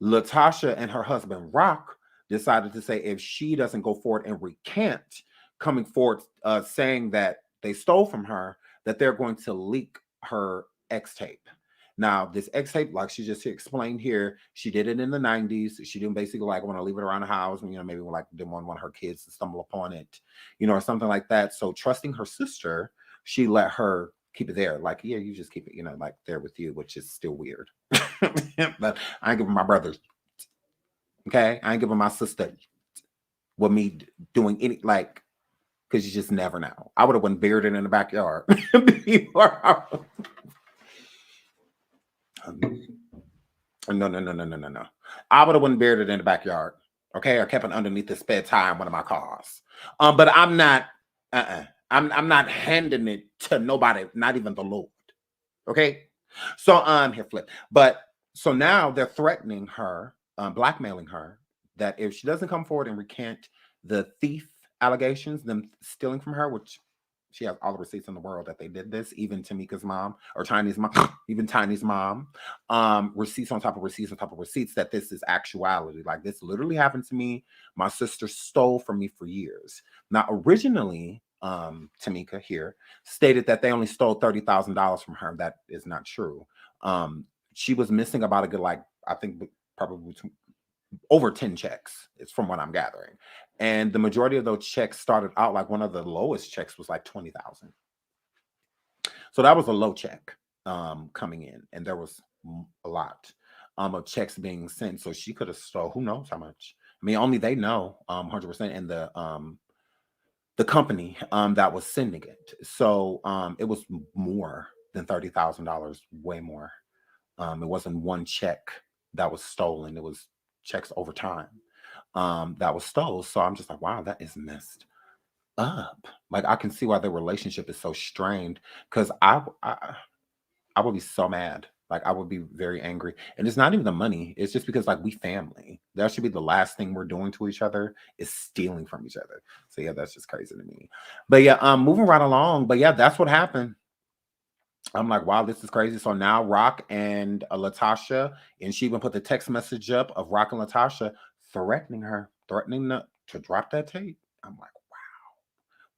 Latasha and her husband Rock decided to say if she doesn't go forward and recant, coming forward saying that they stole from her, that they're going to leak her X tape. Now, this X tape, like she just explained here, she did it in the 90s. She didn't basically like want to leave it around the house, and maybe like didn't want one of her kids to stumble upon it, or something like that. So trusting her sister, she let her keep it there. Like, yeah, you just keep it, like there with you, which is still weird. But I ain't giving my brother, okay? I ain't giving my sister with me doing any, like, because you just never know. I would have went buried in the backyard. No. I would have went buried in the backyard. Okay, or kept it underneath the spare tire in one of my cars. But I'm not. I'm not handing it to nobody, not even the Lord. Okay, so here flip. But so now they're threatening her, blackmailing her, that if she doesn't come forward and recant the thief allegations, them stealing from her, which she has all the receipts in the world that they did this, even Tamika's mom or Tiny's mom, even Tiny's mom, receipts on top of receipts on top of receipts, that this is actuality. Like, this literally happened to me. My sister stole from me for years. Now, originally, Tamika here stated that they only stole $30,000 from her. That is not true. She was missing about a good, like, I think probably over 10 checks. It's from what I'm gathering. And the majority of those checks started out, like one of the lowest checks was like 20,000. So that was a low check coming in. And there was a lot of checks being sent. So she could have stole who knows how much. I mean, only they know 100%. And the company that was sending it. So it was more than $30,000, way more. It wasn't one check that was stolen. It was checks over time that was stolen. So I'm just like, wow, that is messed up. Like, I can see why their relationship is so strained, because I would be so mad. Like, I would be very angry. And it's not even the money. It's just because, like, we family. That should be the last thing we're doing to each other, is stealing from each other. So yeah, that's just crazy to me. But yeah, moving right along. But yeah, that's what happened. I'm like, wow, this is crazy. So now Rock and Latasha, and she even put the text message up of Rock and Latasha threatening to drop that tape. I'm like, wow.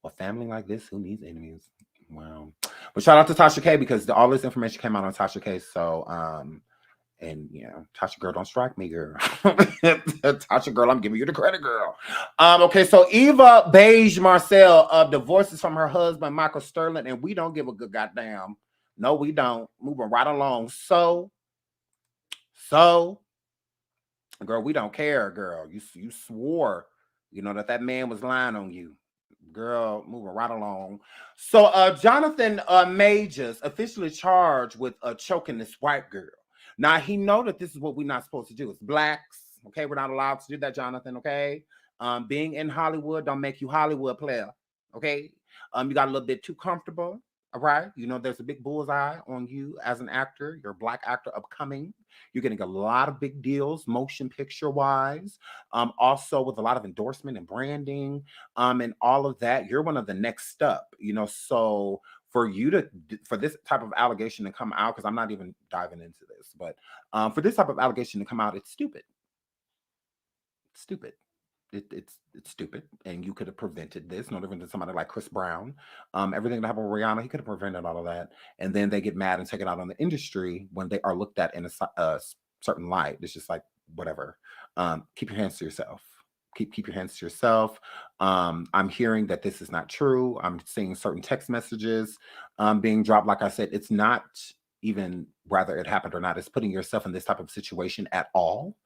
A family like this, who needs enemies? Wow. But shout out to Tasha K, because all this information came out on Tasha K. So, and Tasha girl, don't strike me, girl. Tasha girl, I'm giving you the credit, girl. Okay, so Eva Beige Marcel divorces from her husband, Michael Sterling, and we don't give a good goddamn. No, we don't. Moving right along. So, girl, we don't care, girl. You swore, that man was lying on you. Girl, moving right along. So, Jonathan Majors officially charged with choking this white girl. Now, he know that this is what we're not supposed to do. It's blacks, okay? We're not allowed to do that, Jonathan, okay? Being in Hollywood don't make you Hollywood player, okay? You got a little bit too comfortable. All right. There's a big bullseye on you as an actor. You're a black actor upcoming. You're getting a lot of big deals, motion picture wise. Also with a lot of endorsement and branding, and all of that. You're one of the next up, so for this type of allegation to come out, because I'm not even diving into this, but for this type of allegation to come out, it's stupid. It's stupid. It's stupid, and you could have prevented this. No different than somebody like Chris Brown. Everything that happened with Rihanna, he could have prevented all of that. And then they get mad and take it out on the industry when they are looked at in a certain light. It's just like, whatever. Keep your hands to yourself. Keep your hands to yourself. I'm hearing that this is not true. I'm seeing certain text messages being dropped. Like I said, it's not even whether it happened or not. It's putting yourself in this type of situation at all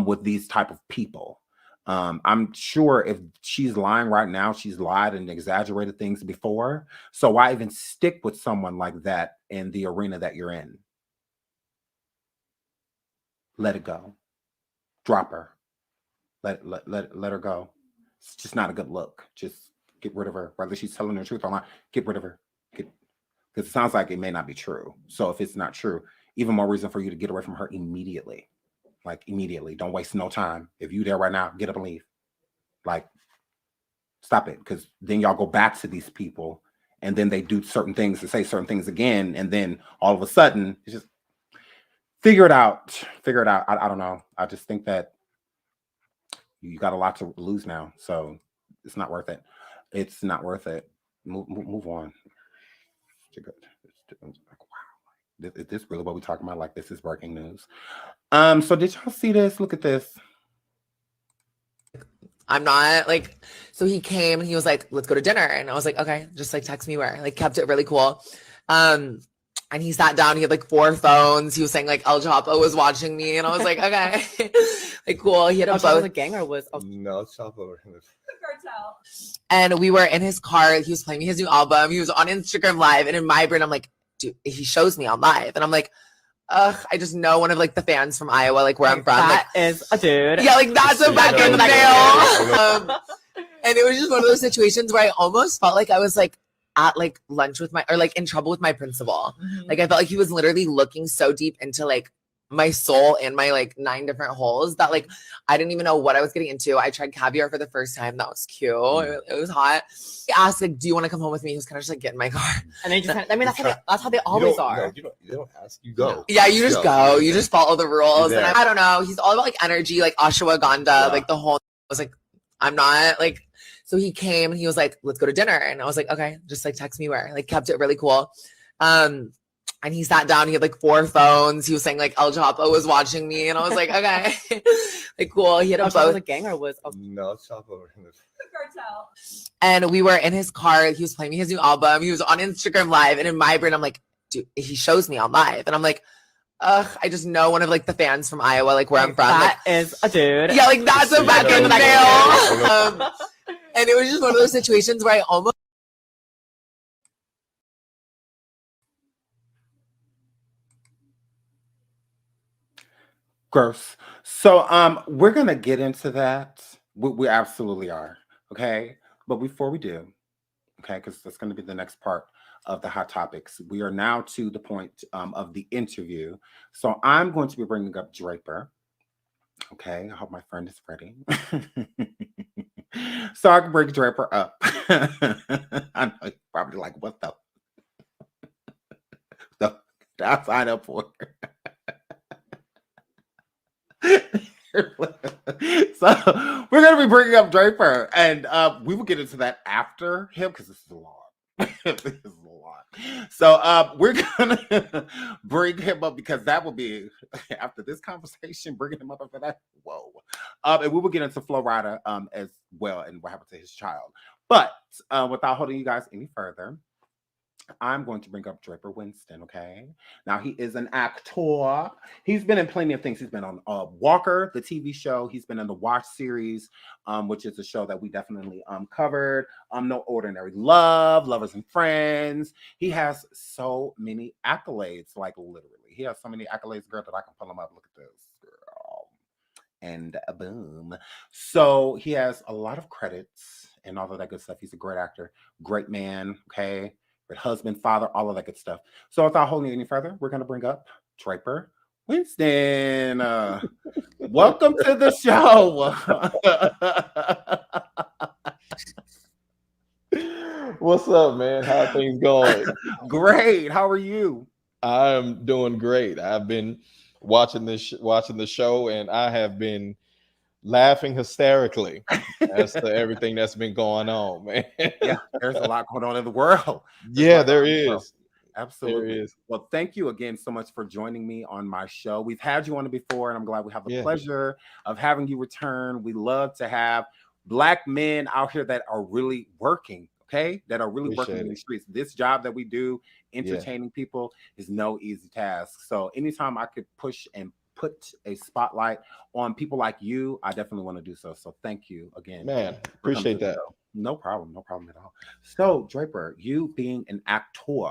with these type of people. I'm sure if she's lying right now, she's lied and exaggerated things before. So why even stick with someone like that in the arena that you're in? Let it go. Drop her. Let her go. It's just not a good look. Just get rid of her. Whether she's telling the truth or not, get rid of her. Because it sounds like it may not be true. So if it's not true, even more reason for you to get away from her immediately. Like immediately. Don't waste no time. If you there right now, get up and leave. Like, stop it. Because then y'all go back to these people and then they do certain things and say certain things again. And then all of a sudden, it's just figure it out. Figure it out. I don't know. I just think that you got a lot to lose now. So it's not worth it. It's not worth it. Move on. Like, wow. Is this really what we're talking about? Like, this is breaking news. So did y'all see this? Look at this. I'm not like, so he came and he was like, let's go to dinner. And I was like, okay, just like text me where. Like, kept it really cool. And he sat down, he had like 4 phones. He was saying like El Chapo was watching me. And I was like, okay, like cool. He had a both. The gang or was no Chapo. cartel. And we were in his car. He was playing me his new album. He was on Instagram Live. And in my brain, I'm like, dude, he shows me on live. And I'm like, I just know one of like the fans from Iowa, like where I'm from. That is a dude. Yeah, like that's a fucking male. And it was just one of those situations where I almost felt like I was like at like lunch with or like in trouble with my principal. Mm-hmm. Like I felt like he was literally looking so deep into like my soul and my like 9 different holes that like I didn't even know what I was getting into. I tried caviar for the first time. That was cute. It was hot. He asked like, do you want to come home with me? He was kind of just like, get in my car. And they just I mean that's how they always are. No, you don't ask, you go. Yeah, you just go. You just follow the rules. Yeah. And I don't know. He's all about like energy, like ashwagandha, like the whole. I was like, I'm not like. So he came and he was like, let's go to dinner. And I was like, okay, just like text me where. Like, kept it really cool. And he sat down, he had like 4 phones. He was saying like El Chapo was watching me. And I was like, okay, like cool. He had a both. The gang or was no Chapo. cartel. And we were in his car. He was playing me his new album. He was on Instagram Live. And in my brain, I'm like, dude, he shows me on live. And I'm like, I just know one of like the fans from Iowa, like where I'm from. That is a dude. Yeah, like that's a fucking male. And it was just one of those situations where I almost. Gross. So we're gonna get into that. We absolutely are. Okay. But before we do, okay, because that's gonna be the next part of the hot topics. We are now to the point of the interview. So I'm going to be bringing up Draper. Okay. I hope my friend is ready. So I can bring Draper up. I know you're probably like, what the? I'll sign up for her. So we're gonna be bringing up Draper, and we will get into that after him because this is a lot. This is a lot. So we're gonna bring him up because that will be after this conversation. Bringing him up after that, whoa. And we will get into Flo Rida as well and what happened to his child. But without holding you guys any further, I'm going to bring up Draper Winston, okay? Now, he is an actor. He's been in plenty of things. He's been on Walker, the TV show. He's been in the Watch series, which is a show that we definitely covered. No Ordinary Love, Lovers and Friends. He has so many accolades, like literally. He has so many accolades, girl, that I can pull him up. Look at this, girl. And boom. So he has a lot of credits and all of that good stuff. He's a great actor, great man, okay? Husband, father, all of that good stuff. So without holding any further, we're going to bring up Draper Winston. Welcome to the show. What's up, man? How are things going? Great. How are you? I'm doing great. I've been watching the show, and I have been laughing hysterically as to everything that's been going on, man. Yeah, there's a lot going on in the world. Yeah, there is. Absolutely. There is. Well, thank you again so much for joining me on my show. We've had you on it before, and I'm glad we have the pleasure of having you return. We love to have Black men out here that are really working, okay? That are really working in the streets. This job that we do, entertaining people, is no easy task. So anytime I could push and put a spotlight on people like you, I definitely want to do so. So thank you again. Man, for coming to appreciate the that. show. No problem at all. So Draper, you being an actor,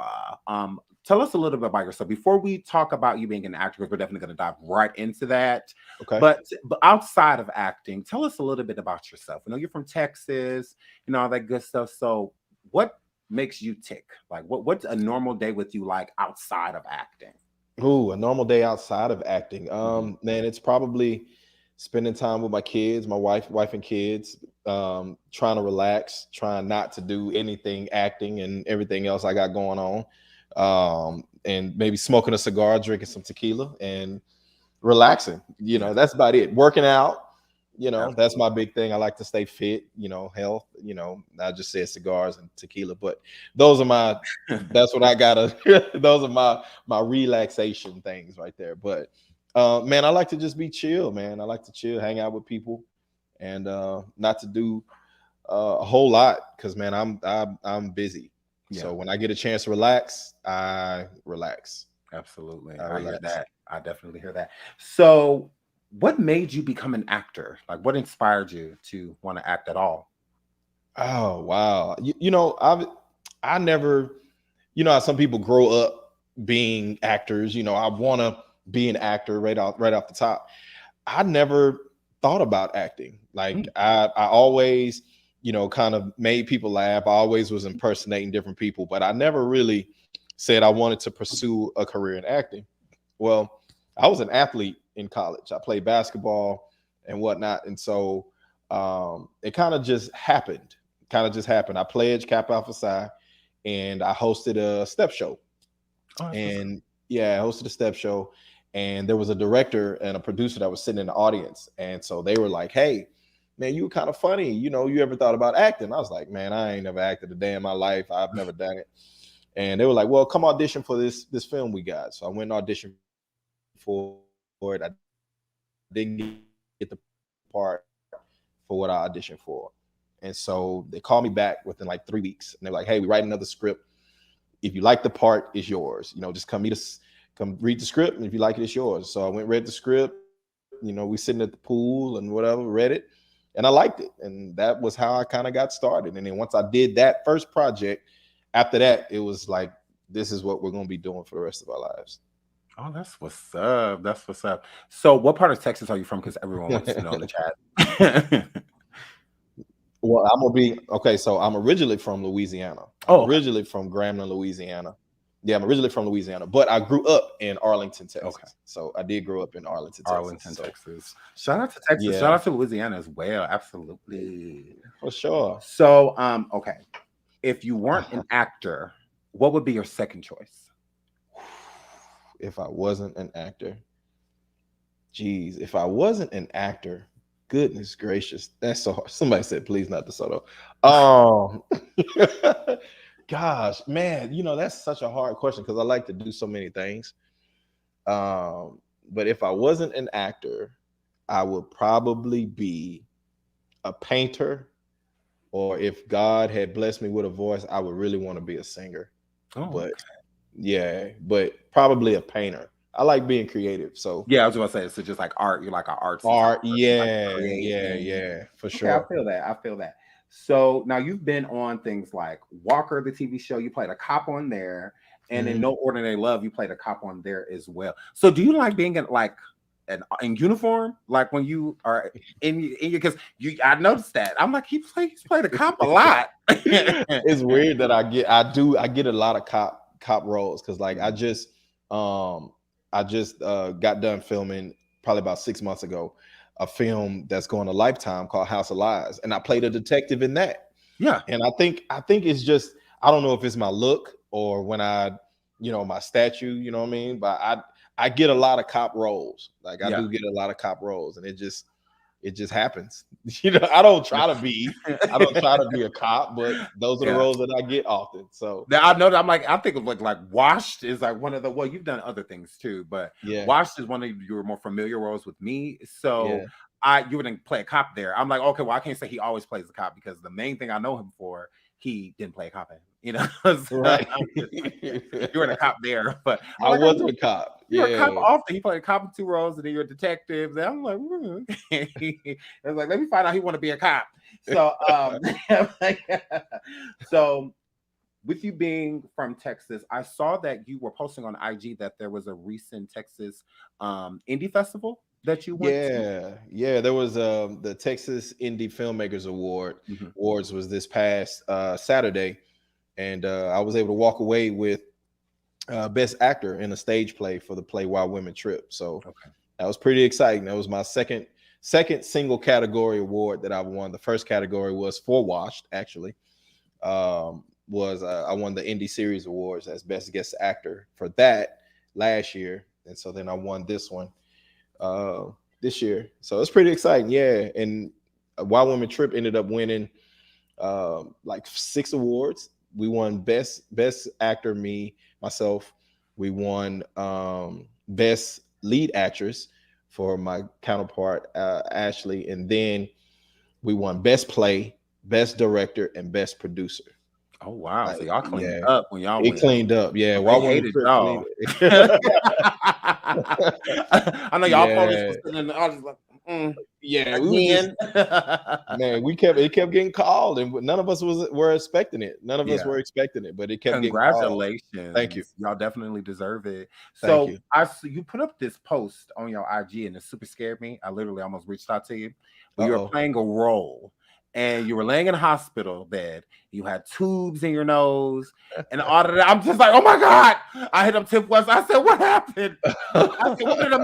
tell us a little bit about yourself before we talk about you being an actor, because we're definitely going to dive right into that. Okay. But outside of acting, tell us a little bit about yourself. I know you're from Texas, you know, all that good stuff. So what makes you tick? Like what's a normal day with you like outside of acting? Ooh, a normal day outside of acting. Man, it's probably spending time with my kids, my wife and kids, trying to relax, trying not to do anything acting and everything else I got going on. And maybe smoking a cigar, drinking some tequila and relaxing. You know, that's about it. Working out, you know, that's my big thing. I like to stay fit, you know, health, you know, I just said cigars and tequila, but those are that's what I gotta, those are my relaxation things right there. But man, I like to just be chill, man. I like to chill, hang out with people and not to do a whole lot because man, I'm busy. Yeah. So when I get a chance to relax, I relax. Absolutely. I hear that. I definitely hear that. So what made you become an actor? Like what inspired you to want to act at all? Oh, wow. You know, I never, you know, how some people grow up being actors, you know, I want to be an actor right off the top. I never thought about acting. Like I always, you know, kind of made people laugh. I always was impersonating different people, but I never really said I wanted to pursue a career in acting. Well, I was an athlete in college. I played basketball and whatnot. And so it kind of just happened. I pledged Kappa Alpha Psi and I hosted a step show. And yeah, I hosted a step show. And there was a director and a producer that was sitting in the audience. And so they were like, hey, man, you were kind of funny. You know, you ever thought about acting? I was like, man, I ain't never acted a day in my life. I've never done it. And they were like, well, come audition for this film we got. So I went and auditioned for it. I didn't get the part for what I auditioned for. And so they called me back within like 3 weeks. And they're like, hey, we write another script. If you like the part, it's yours. You know, just come read the script. And if you like it, it's yours. So I went, read the script. You know, we sitting at the pool and whatever, read it. And I liked it. And that was how I kind of got started. And then once I did that first project, after that, it was like, this is what we're going to be doing for the rest of our lives. Oh, that's what's up. That's what's up. So what part of Texas are you from? Because everyone wants to know in the chat. Well, I'm going to be, okay, so I'm originally from Louisiana. Originally from Grambling, Louisiana. Yeah, I'm originally from Louisiana, but I grew up in Arlington, Texas. Okay. So I did grow up in Arlington, Texas. Shout out to Texas. Yeah. Shout out to Louisiana as well. Absolutely. For sure. So, okay. If you weren't an actor, what would be your second choice? If I wasn't an actor, geez, if I wasn't an actor, goodness gracious, that's so hard. Somebody said, please not DeSoto. Gosh, man, you know, that's such a hard question because I like to do so many things. But if I wasn't an actor, I would probably be a painter, or if God had blessed me with a voice, I would really want to be a singer. But probably a painter. I like being creative. So yeah, I was gonna say, so just like art, you're like an artist. Yeah, for sure. I feel that. So now you've been on things like Walker, the TV show. You played a cop on there, and in No Ordinary Love, you played a cop on there as well. So do you like being in uniform, like when you are in because I noticed that. I'm like, he's played a cop a lot. It's weird that I get a lot of cop roles because like I just got done filming probably about 6 months ago a film that's going to Lifetime called House of Lies, and I played a detective in that. Yeah, and I think it's just, I don't know if it's my look or when my stature, you know what I mean, but I get a lot of cop roles. Like I do get a lot of cop roles, and it just happens. You know, I don't try to be a cop, but those are the roles that I get often. So I know that I'm like, I think of like Washed is like one of the, well, you've done other things too, but Washed is one of your more familiar roles with me. So you wouldn't play a cop there. I'm like, okay, well, I can't say he always plays the cop because the main thing I know him for, he didn't play a cop You know, so Right. you were a cop there, but I wasn't a cop. You're a cop Yeah. often. He played a cop in 2 roles, and then you're a detective. And I'm like, it's like, let me find out he want to be a cop. So, so with you being from Texas, I saw that you were posting on IG that there was a recent Texas indie festival that you went to. Yeah. There was the Texas Indie Filmmakers Awards was this past Saturday, and I was able to walk away with Best Actor in a stage play for the play While Women Trip. So that was pretty exciting. That was my second single category award that I won. The first category was for Washed, actually. I won the Indie Series Awards as Best Guest Actor for that last year, and so then I won this one this year. So it's pretty exciting, yeah. And While Women Trip ended up winning like 6 awards. We won best actor, myself. We won best lead actress for my counterpart Ashley, and then we won best play, best director, and best producer. Oh wow! So y'all cleaned up when y'all went. Cleaned up, yeah. While hated y'all. I know y'all police was sitting in the audience like, yeah, man, it kept getting called, and none of us were expecting it. None of us were expecting it, but it kept getting called. Congratulations! Thank you. Y'all definitely deserve it. Thank So you. you put up this post on your IG, and it super scared me. I literally almost reached out to you, but you were playing a role. And you were laying in a hospital bed. You had tubes in your nose and all of that. I'm just like, oh my God. I hit up Tip West. I said, what happened? I said, what did I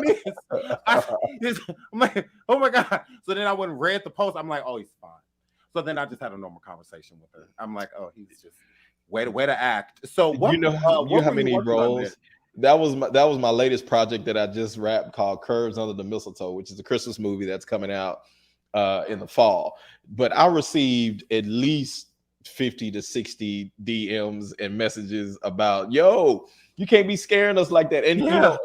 miss? I'm like, oh my God. So then I went and read the post. I'm like, oh, he's fine. So then I just had a normal conversation with her. I'm like, oh, he's just way to act. So what, you know how many roles? That was my latest project that I just wrapped called Curves Under the Mistletoe, which is a Christmas movie that's coming out in the fall. But I received at least 50 to 60 DMs and messages about, yo, you can't be scaring us like that. And you know,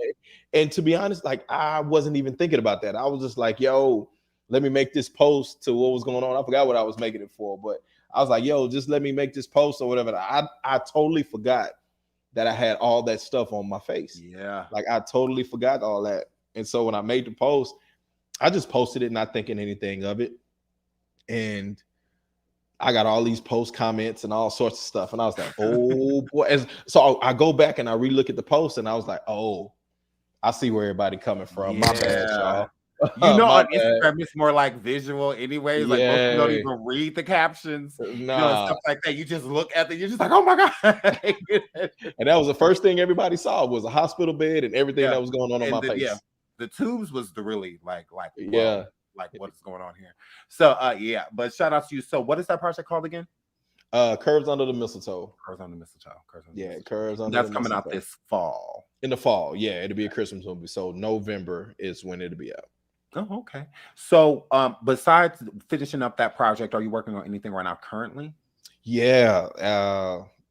and to be honest, like I wasn't even thinking about that. I was just like, yo, let me make this post to what was going on. I forgot what I was making it for, but I was like, yo, just let me make this post or whatever. I totally forgot that I had all that stuff on my face. Yeah. Like I totally forgot all that. And so when I made the post, I just posted it not thinking anything of it. And I got all these post comments and all sorts of stuff. And I was like, oh boy. And so I go back and I relook at the post and I was like, oh, I see where everybody coming from. My bad, y'all. You know, on Instagram, it's more like visual anyways. Like most people don't even read the captions. Nah. You know, stuff like that. You just look at it, you're just like, oh my God. And that was the first thing everybody saw was a hospital bed and everything that was going on my face. Yeah. The tubes was the really like what's going on here. So but shout out to you. So what is that project called again? Curves Under the Mistletoe. Curves Under the Mistletoe. Curves Under That's the coming Mistletoe. out this fall. In the fall, yeah, it'll be a Christmas movie. So November is when it'll be out. Oh, okay. So besides finishing up that project, are you working on anything right now currently? Yeah,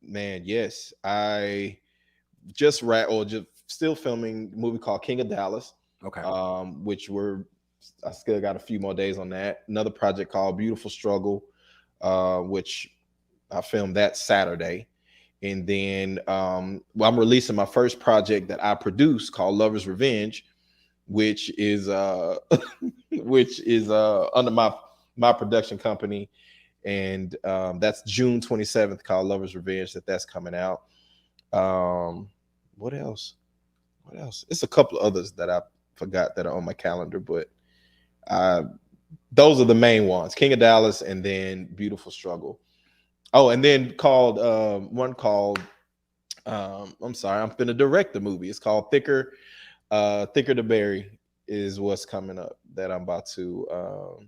man, yes. I just still filming a movie called King of Dallas. Okay. I still got a few more days on that. Another project called Beautiful Struggle, which I filmed that Saturday. And then I'm releasing my first project that I produced called Lover's Revenge, which is under my production company. And that's June 27th, called Lover's Revenge, that's coming out. What else? It's a couple of others that I forgot that are on my calendar, but those are the main ones: King of Dallas and then Beautiful Struggle. Oh, and then one called I'm sorry, I'm gonna direct the movie. It's called Thicker to Berry is what's coming up that I'm about to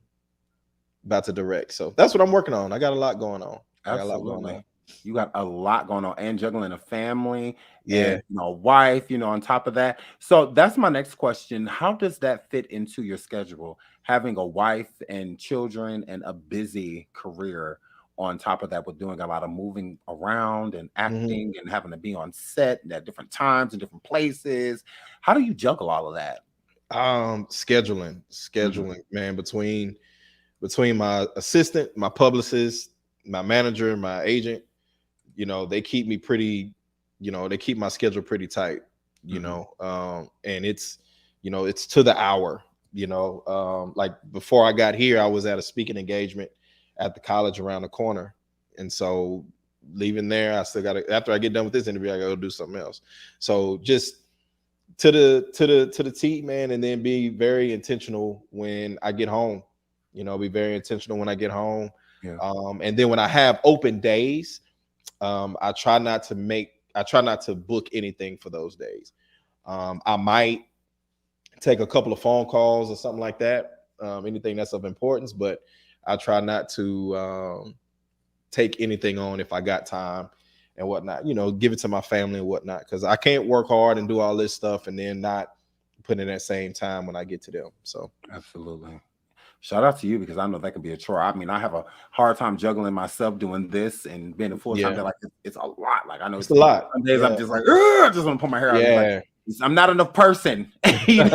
direct. So that's what I'm working on. I got a lot going on. Absolutely. You got a lot going on and juggling a family, and a wife, on top of that. So that's my next question. How does that fit into your schedule? Having a wife and children and a busy career on top of that, with doing a lot of moving around and acting and having to be on set at different times and different places. How do you juggle all of that? Scheduling, man, between my assistant, my publicist, my manager, my agent, they keep me pretty, they keep my schedule pretty tight, and it's, it's to the hour, like before I got here, I was at a speaking engagement at the college around the corner. And so leaving there, I still got to, after I get done with this interview, I got to do something else. So just to the T, man, and then be very intentional when I get home, be very intentional when I get home. Yeah. And then when I have open days, I try not to book anything for those days. I might take a couple of phone calls or something like that, anything that's of importance, but I try not to take anything on if I got time and whatnot, give it to my family and whatnot, because I can't work hard and do all this stuff and then not put in that same time when I get to them. So absolutely. Shout out to you, because I know that can be a chore. I mean, I have a hard time juggling myself doing this and being a full-time. Like it's a lot. Like I know it's a lot. Some days I'm just like, I just want to put my hair out. Like, I'm not enough person. I'm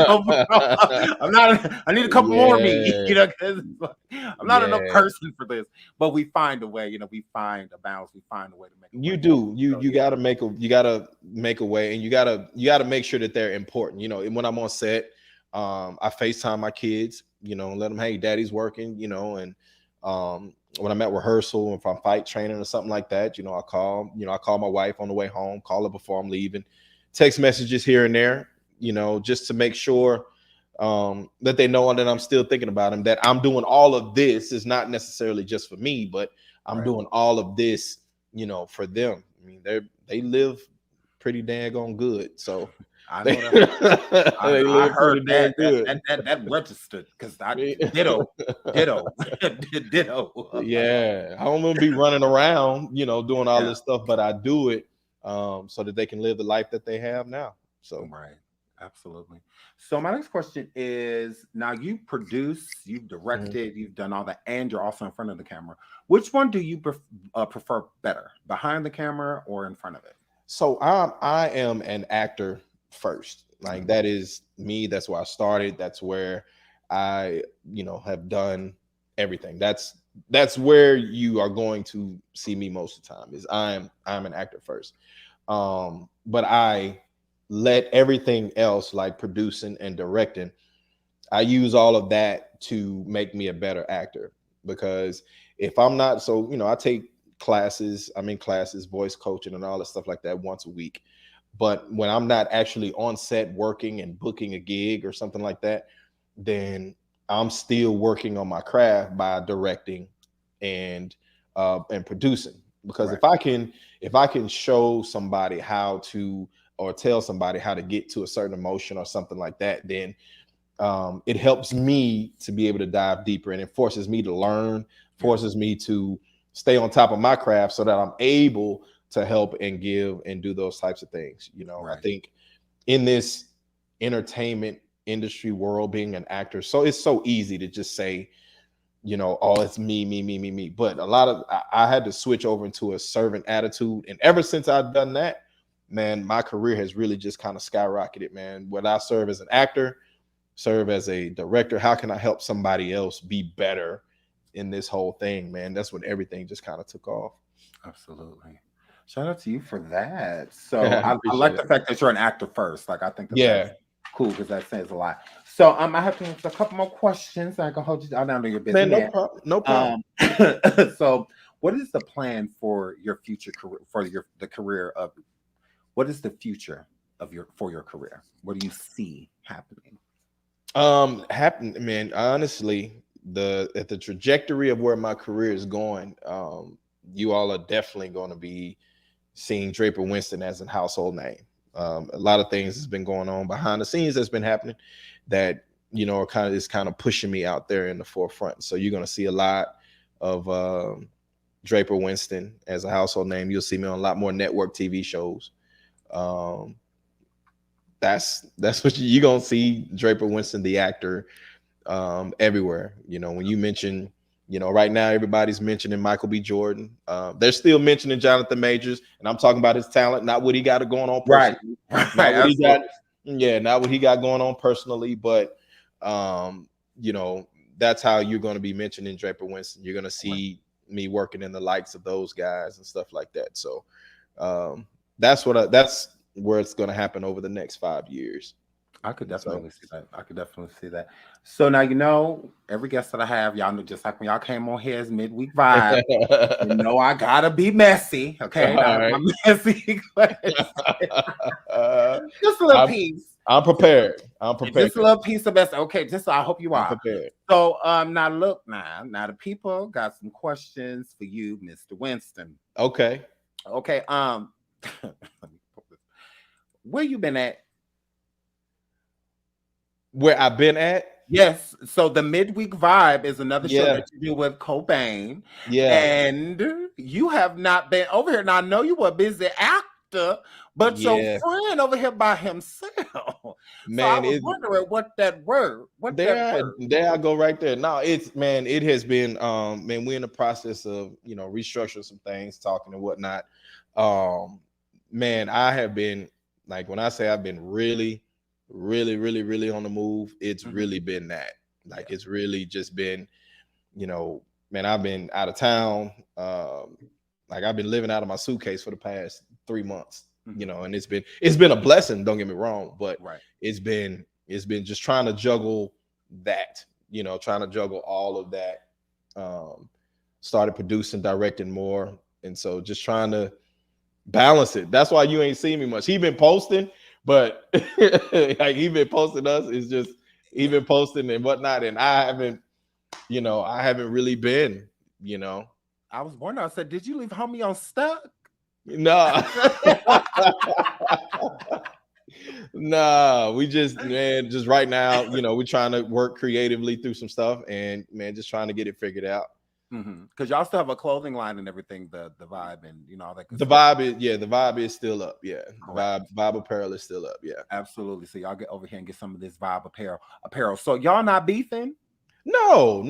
not. I need a couple more of me. Because I'm not enough person for this. But we find a way. We find a balance. We find a way to make. You do. You got to make a way, and you got to make sure that they're important. When I'm on set, I FaceTime my kids. Let them, hey, daddy's working. And when I'm at rehearsal, if I'm fight training or something like that, I call my wife on the way home, call her before I'm leaving, text messages here and there, just to make sure that they know that I'm still thinking about them, that I'm doing all of this is not necessarily just for me, but I'm doing all of this, for them. I mean, they live pretty daggone good. So I know that. I heard that registered, because I ditto. Yeah, I don't want to be running around, doing all this stuff, but I do it so that they can live the life that they have now. So right, absolutely. So my next question is: now you produce, you've directed, you've done all that, and you're also in front of the camera. Which one do you prefer better, behind the camera or in front of it? So I am an actor first. Like that is me. That's where I started. That's where I, have done everything. That's where you are going to see me most of the time, is I'm an actor first. But I let everything else, like producing and directing, I use all of that to make me a better actor. Because if I'm not, I take classes, I'm in classes, voice coaching and all that stuff like that once a week. But when I'm not actually on set working and booking a gig or something like that, then I'm still working on my craft by directing and producing. Because if I can show somebody how to, or tell somebody how to get to a certain emotion or something like that, then it helps me to be able to dive deeper, and it forces me to learn, forces me to stay on top of my craft so that I'm able to help and give and do those types of things. I think in this entertainment industry world, being an actor, so it's so easy to just say, oh, it's me. But I had to switch over into a servant attitude. And ever since I've done that, man, my career has really just kind of skyrocketed, man. When I serve as an actor, serve as a director, how can I help somebody else be better in this whole thing, man? That's when everything just kind of took off. Absolutely. Shout out to you for that. So I like the fact that you're an actor first. Like I think that's cool, because that says a lot. So I have to answer a couple more questions. I can hold you down to your business. Man, no problem. So what is the plan for your future career, for the career of, what is the future of your career? What do you see happening? Man, honestly, at the trajectory of where my career is going, you all are definitely going to be seeing Draper Winston as a household name. A lot of things has been going on behind the scenes that's been happening that, are kind of pushing me out there in the forefront. So you're going to see a lot of Draper Winston as a household name. You'll see me on a lot more network TV shows. That's what you're going to see, Draper Winston, the actor, everywhere. When you mention, right now everybody's mentioning Michael B. Jordan. They're still mentioning Jonathan Majors, and I'm talking about his talent, not what he got going on personally. Right. Not what he got going on personally, but that's how you're going to be mentioning Draper Winston. You're going to see me working in the likes of those guys and stuff like that. So that's where it's going to happen over the next 5 years. I could definitely see that. I could definitely see that. So now, you know, every guest that I have, y'all know, just like when y'all came on here as midweek vibe, you know, I gotta be messy. Okay, I'm messy. Just a little piece. I'm prepared. Just a little piece of best. Okay, just I hope you are prepared. So now look, now the people got some questions for you, Mr. Winston. Okay. Let me put this. Where you been at? Where I've been at? Yes. So the midweek vibe is another show that you do with Cobain. Yeah. And you have not been over here. Now I know you were a busy actor, but your friend over here by himself. Man, so I was wondering what that word. There I go right there. No, it has been man, we're in the process of, you know, restructuring some things, talking and whatnot. Man, I have been, like, when I say I've been really on the move, it's really been that. Like, it's really just been, you know, man, I've been out of town. Like, I've been living out of my suitcase for the past 3 months, you know, and it's been a blessing, don't get me wrong, but it's been just trying to juggle that, you know, trying to juggle all of that. Started producing, directing more, and so just trying to balance it. That's why you ain't seen me much. He been posting, but like, he been posting us. It's just he been posting and whatnot, and I haven't really been, you know. I was wondering, I said, did you leave homie on stuck? No. No, we just right now, you know, we're trying to work creatively through some stuff, and man, just trying to get it figured out. Because y'all still have a clothing line and everything, the vibe, and you know, all that. The vibe is still up. Yeah, vibe apparel is still up. Yeah, absolutely. So y'all get over here and get some of this vibe apparel. So y'all not beefing? No.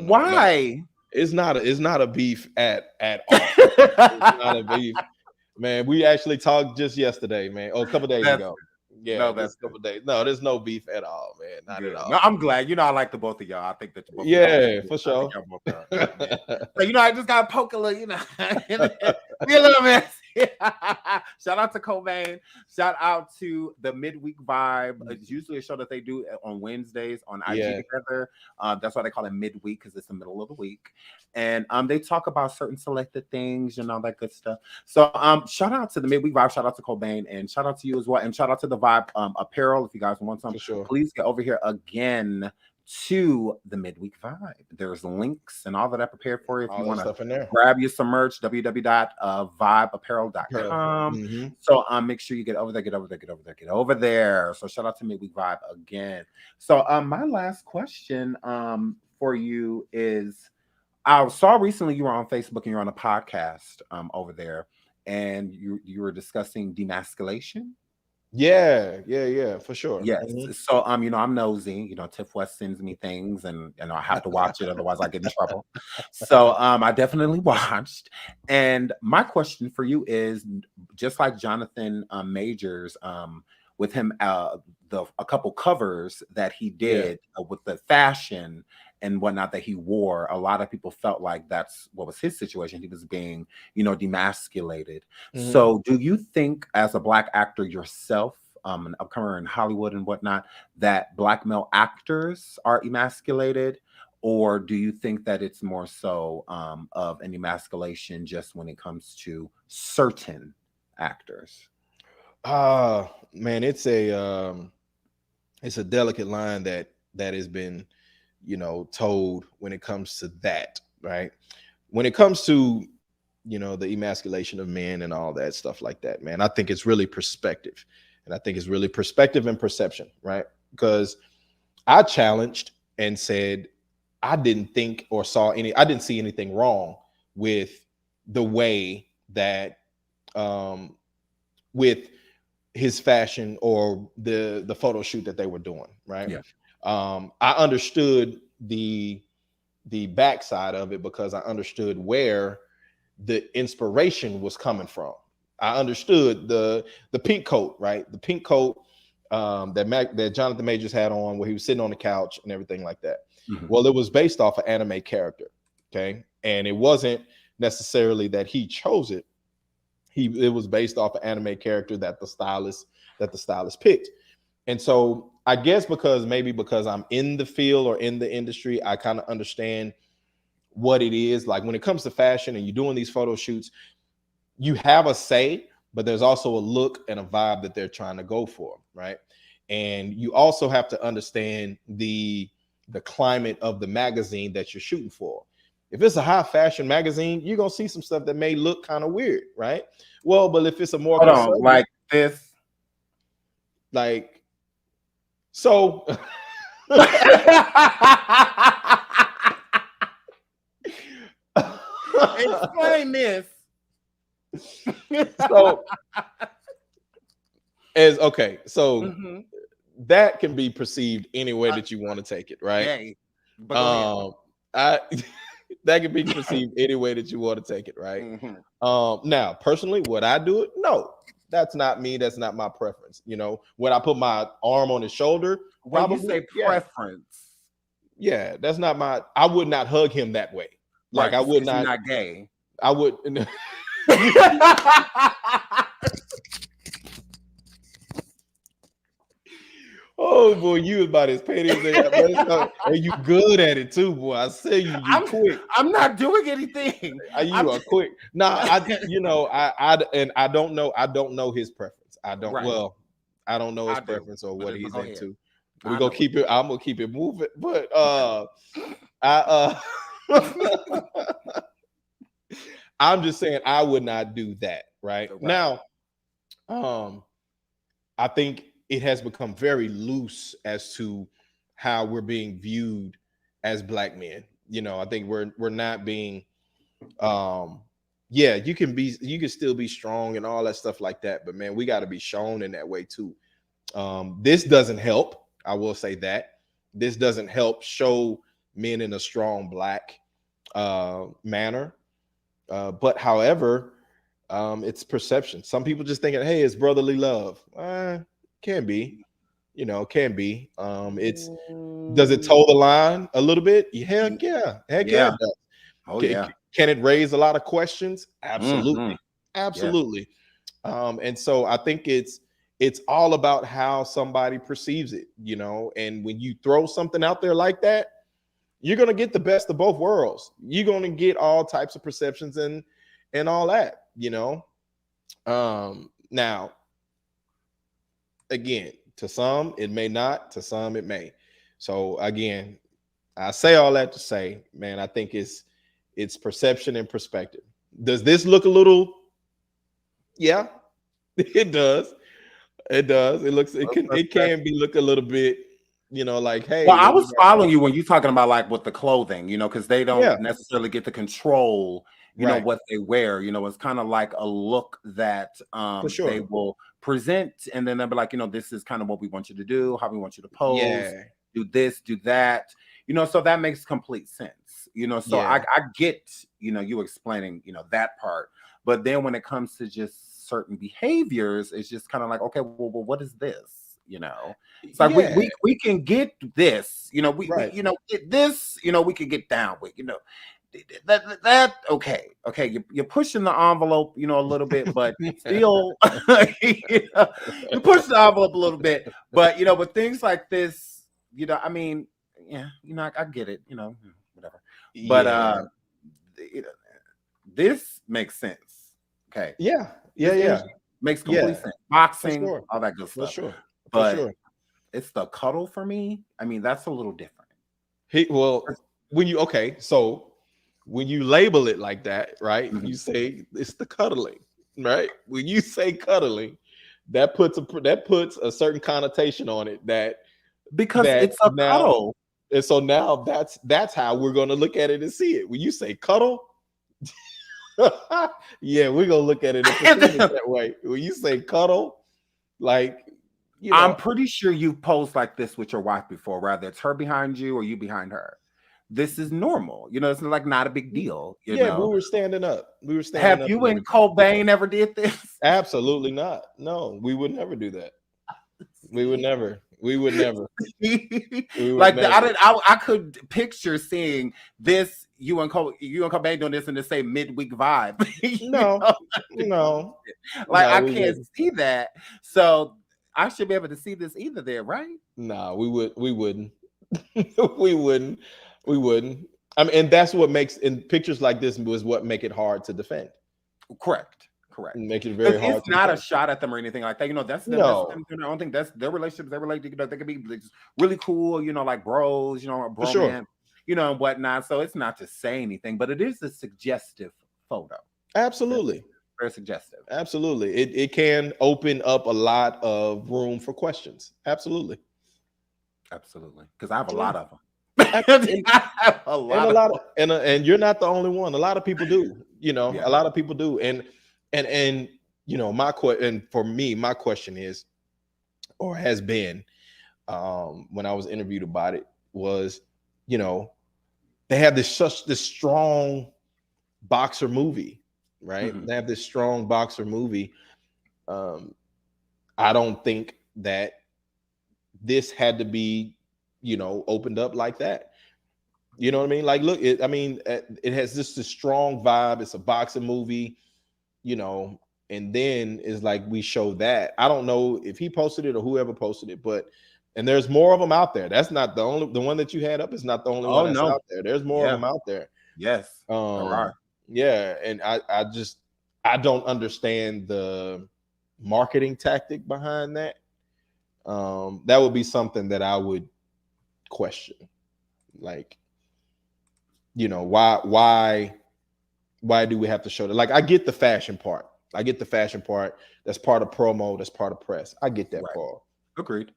Why? No. It's not a beef at all. It's not a beef, man. We actually talked just yesterday, man. A couple days ago. Yeah, no, that's a couple days. No, there's no beef at all, man. Not at all. No, I'm glad. You know, I like the both of y'all. I think that both for sure. So, you know, I just got to poke a little, you know, be a little messy. Shout out to Cobain. Shout out to the Midweek Vibe. It's usually a show that they do on Wednesdays on IG together. That's why they call it Midweek, because it's the middle of the week. And they talk about certain selected things and all that good stuff. So shout out to the Midweek Vibe. Shout out to Cobain, and shout out to you as well. And shout out to the Vibe apparel. If you guys want some, please get over here again to the Midweek Vibe. There's links and all that I prepared for you if you want to grab you some merch. www.vibeapparel.com. So make sure you get over there. So shout out to Midweek Vibe again. So my last question for you is, I saw recently you were on Facebook and you're on a podcast over there, and you were discussing demasculation. Yeah, for sure. Yes. So you know, I'm nosy. You know, Tiff West sends me things, and I have to watch it, otherwise I get in trouble. So I definitely watched. And my question for you is, just like Jonathan Majors, with him, a couple covers that he did with the fashion and whatnot that he wore, a lot of people felt like that's what was his situation. He was being, you know, demasculated. So do you think, as a Black actor yourself, an upcomer in Hollywood and whatnot, that Black male actors are emasculated? Or do you think that it's more so of an emasculation just when it comes to certain actors? Man, it's a delicate line that has been, you know, told when it comes to that, right? When it comes to, you know, the emasculation of men and all that stuff like that, man, I think it's really perspective. And I think it's really perspective and perception, right? Because I challenged and said I didn't see anything wrong with the way that with his fashion or the photo shoot that they were doing, right? Yeah. I understood the backside of it because I understood where the inspiration was coming from. I understood the pink coat, right? The pink coat that Jonathan Majors had on, where he was sitting on the couch and everything like that. Well, it was based off an anime character, okay? And it wasn't necessarily that he chose it. It was based off an anime character that the stylist picked. And so I guess because I'm in the field or in the industry, I kind of understand what it is. Like when it comes to fashion and you're doing these photo shoots, you have a say, but there's also a look and a vibe that they're trying to go for, right? And you also have to understand the climate of the magazine that you're shooting for. If it's a high fashion magazine, you're gonna see some stuff that may look kind of weird, right? Well, but if it's a more like this, like so. Explain this. So that can be perceived any way that you want to take it, right? That can be perceived any way that you want to take it, right? Now, personally, would I do it? No, that's not me. That's not my preference. You know, when I put my arm on his shoulder, when you say preference, yeah, that's not my. I would not hug him that way. Like right, I would not. Not gay. I would. Oh boy, you about as petty as that, and you good at it too, boy. I say you quick. I'm not doing anything. You are quick. Nah, I don't know. I don't know his preference. I don't. Right. Well, I don't know his preference or what he's into. We're gonna keep it. I'm gonna keep it moving. But I'm just saying I would not do that. Right now, I think it has become very loose as to how we're being viewed as Black men. You know, I think we're not being, you can still be strong and all that stuff like that, but man, we got to be shown in that way too. This doesn't help. I will say that this doesn't help show men in a strong Black manner. But however, it's perception. Some people just thinking, hey, it's brotherly love. Can be, can be. It's does it toe the line a little bit? Heck yeah. It does. Oh, Can it raise a lot of questions? Absolutely. Absolutely. Yeah. And so I think it's all about how somebody perceives it, and when you throw something out there like that, you're gonna get the best of both worlds. You're gonna get all types of perceptions and all that, now, again, to some it may not, to some it may. So again, I say all that to say, man, I think it's perception and perspective. Does this look a little? Yeah, it does. It does. It can be look a little bit, like, hey. Well, I was following you when you're talking about like with the clothing, because they don't necessarily get to control, know, what they wear. It's kind of like a look that they will present, and then they'll be like, this is kind of what we want you to do, how we want you to pose, do this, do that, so that makes complete sense, so I get, you explaining, that part, but then when it comes to just certain behaviors, it's just kind of like, okay, well, what is this? It's like we can get this, we get this, we can get down with, that okay, you're pushing the envelope, a little bit, but still, you push the envelope a little bit, but with things like this, I mean, I get it, whatever, but this makes sense. Okay, makes complete sense. Boxing, all that good stuff, but it's the cuddle for me. I mean, that's a little different. When you label it like that, right? You say it's the cuddling, right? When you say cuddling, that puts a certain connotation on it because it's a cuddle. And so now that's how we're going to look at it and see it. When you say cuddle, we're going to look at it that way. When you say cuddle, like, I'm pretty sure you've posed like this with your wife before, whether it's her behind you or you behind her. This is normal, it's like not a big deal. We were standing up. Have you and Cobain ever did this? Absolutely not. No, we would never do that. We would never. We would never. We would Like never. I could picture seeing this you and Cobain doing this in the same midweek vibe. You No, know? no, Like no, I we can't wouldn't. see that. So I should be able to see this either there, right? Nah, we wouldn't. we wouldn't. We wouldn't. I mean, and that's what makes in pictures like this was what make it hard to defend. Correct. Make it very hard. It's not a shot at them or anything like that. You know, that's them. No. That's them doing their own thing. That's their relationships. They're related. You know, they could be like, really cool. You know, like bros. You know, a bromance. Sure. You know, and whatnot. So it's not to say anything, but it is a suggestive photo. Absolutely. Very suggestive. Absolutely. It can open up a lot of room for questions. Absolutely. Absolutely. Because I have a lot of them. And you're not the only one. A lot of people do. You know, Yeah. a lot of people do. And you know, for me, my question is, or has been, when I was interviewed about it, was, you know, they have this strong boxer movie, right? Mhm. They have this strong boxer movie. I don't think that this had to be, you know, opened up like that. You know what I mean? Like, look, it has this strong vibe. It's a boxing movie, you know, and then it's like we show that. I don't know if he posted it or whoever posted it, and there's more of them out there. That's not the one that you had up is not the only one that's out there. There's more of them out there. Yes. There are. Yeah, and I don't understand the marketing tactic behind that. That would be something that I would question. Like, you know, why do we have to show that? Like, I get the fashion part. That's part of promo. That's part of press. I get that part. Agreed.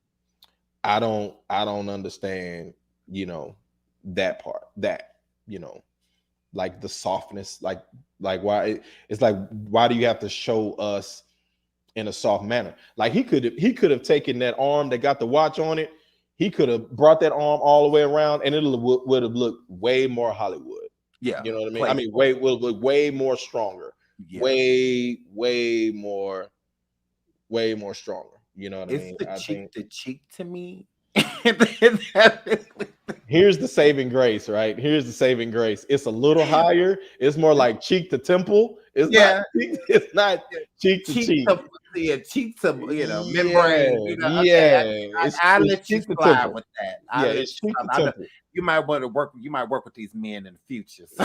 I don't understand, you know, that part. That, you know, like the softness, like why it's like, why do you have to show us in a soft manner? Like he could have taken that arm that got the watch on it. He could have brought that arm all the way around, and it would have looked way more Hollywood. Yeah, you know what I mean. I mean, will look way more stronger. Yeah. Way more stronger. You know what I mean? It's the cheek to me. Here's the saving grace, right? Here's the saving grace. It's a little higher. It's more like cheek to temple. It's not cheek to cheek. Cheek to membrane. You know, I let you slide with that. You might want to work. You might work with these men in the future. So.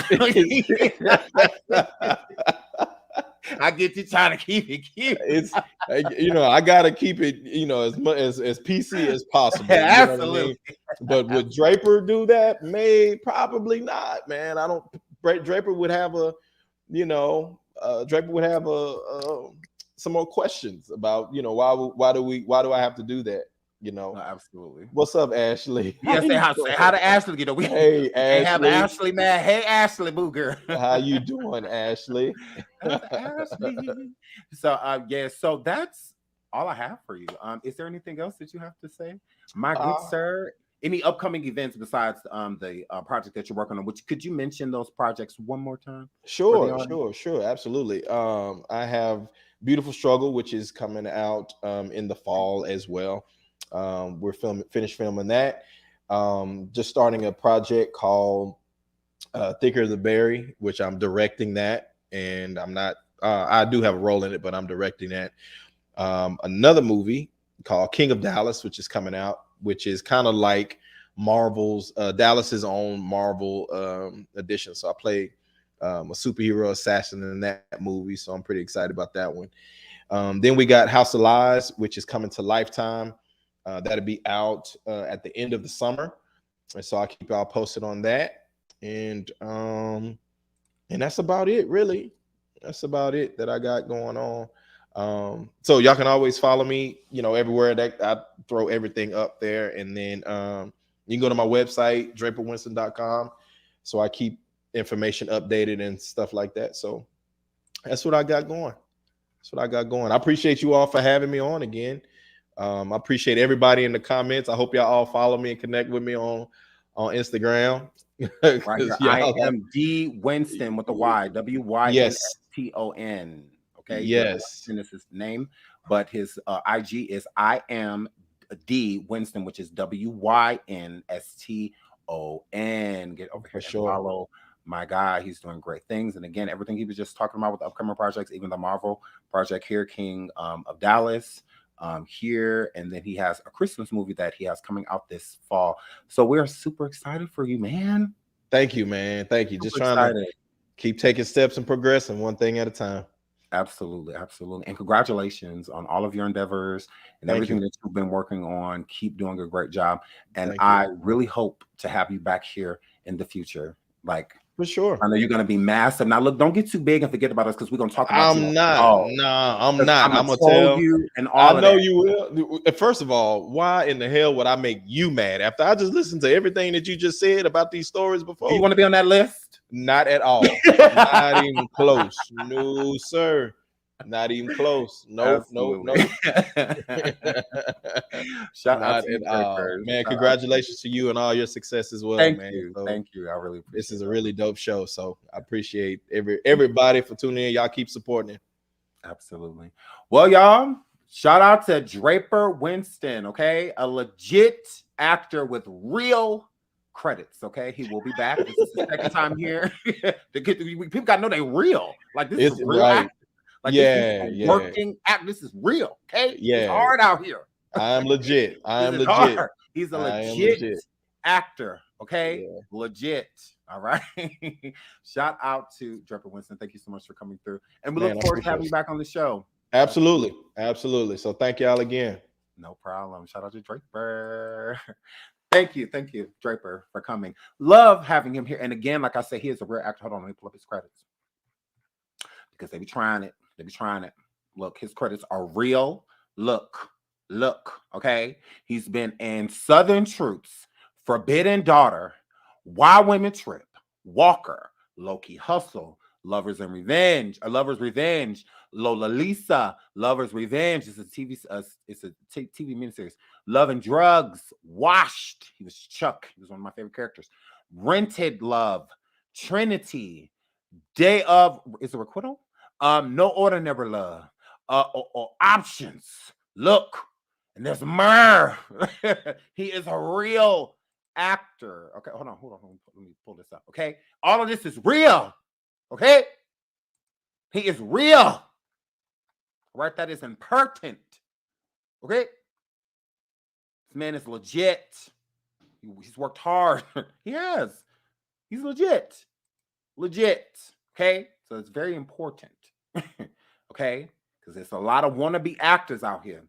I get you trying to keep it cute. It's I gotta keep it as much as PC as possible. Absolutely. You know what I mean? But would Draper do that? Probably not, man. I don't. Draper would have some more questions about why do I have to do that? Absolutely. What's up, Ashley? Yeah, say hi to Ashley. Hey, Ashley. Have Ashley, man. Hey, Ashley, boo girl. How you doing, Ashley? Ashley. So that's all I have for you. Is there anything else that you have to say, my good sir? Any upcoming events besides the project that you're working on? Which could you mention those projects one more time? Sure, absolutely. I have Beautiful Struggle, which is coming out in the fall as well. We're finished filming that. Just starting a project called Thicker the Berry, which I'm directing that, and I'm not. I do have a role in it, but I'm directing that. Another movie called King of Dallas, which is coming out, which is kind of like Marvel's Dallas's own Marvel edition. So I play a superhero assassin in that movie, so I'm pretty excited about that one. Then we got House of Lies, which is coming to Lifetime. That'll be out at the end of the summer, and so I'll keep y'all posted on that. And that's about it, really. That's about it that I got going on. So y'all can always follow me, everywhere that I throw everything up there. And then you can go to my website, draperwinston.com. So I keep information updated and stuff like that. So that's what I got going. I appreciate you all for having me on again. I appreciate everybody in the comments. I hope y'all all follow me and connect with me on Instagram. Right here. I am D Winston with the Y, WYNSTON. Okay. Yes. Winston is his name, but his IG is I am D Winston, which is Winston. Get over here For and sure. follow my guy. He's doing great things. And again, everything he was just talking about with the upcoming projects, even the Marvel project here, King of Dallas here. And then he has a Christmas movie that he has coming out this fall. So we're super excited for you, man. Thank you, man. Thank you. Just trying to keep taking steps and progressing one thing at a time. Absolutely, absolutely. And congratulations on all of your endeavors and everything that you've been working on. Keep doing a great job. And I really hope to have you back here in the future. Like, for sure. I know you're going to be massive. Now, look, don't get too big and forget about us because we're going to talk about I'm not. Nah, I'm not. I'm going to tell you and all I know you will. First of all, why in the hell would I make you mad after I just listened to everything that you just said about these stories before? Do you want to be on that list? Not at all. Not even close. No, sir. Not even close. Nope. Shout Not out to you, at all. Draper. Man, congratulations to you and all your success as well, Thank man. you. So Thank you. I really appreciate this is a really dope show. So I appreciate everybody for tuning in. Y'all keep supporting it. Absolutely. Well, y'all, shout out to Draper Winston, okay? A legit actor with real credits, okay? He will be back. This is his second time here. People got to know they real. Like, this is real acting. Like, this is working act. This is real, okay? Yeah. It's hard out here. I am legit. Legit. Hard. He's a legit actor, okay? Yeah. Legit. All right. Shout out to Draper Winston. Thank you so much for coming through. And we look forward to having you back on the show. Absolutely. Absolutely. So thank y'all again. No problem. Shout out to Draper. Thank you, Draper, for coming. Love having him here. And again, like I said, he is a real actor. Hold on, let me pull up his credits. Because they be trying it. Look, his credits are real. Look, okay? He's been in Southern Truths, Forbidden Daughter, Why Women Trip, Walker, Low-Key Hustle, Lovers Revenge, Lola Lisa, Lovers Revenge. It's a TV miniseries. Love and Drugs, Washed. He was Chuck. He was one of my favorite characters. Rented Love, Trinity, Day of, is it Requital? No Ordinary Love, or Options. Look, and there's Myrrh. He is a real actor. Okay, hold on. Let me pull this up. Okay, all of this is real. Okay, he is real. Right, that is impertinent. Okay, this man is legit. He's worked hard. He has. He's legit. Okay, so it's very important. Okay, because there's a lot of wannabe actors out here.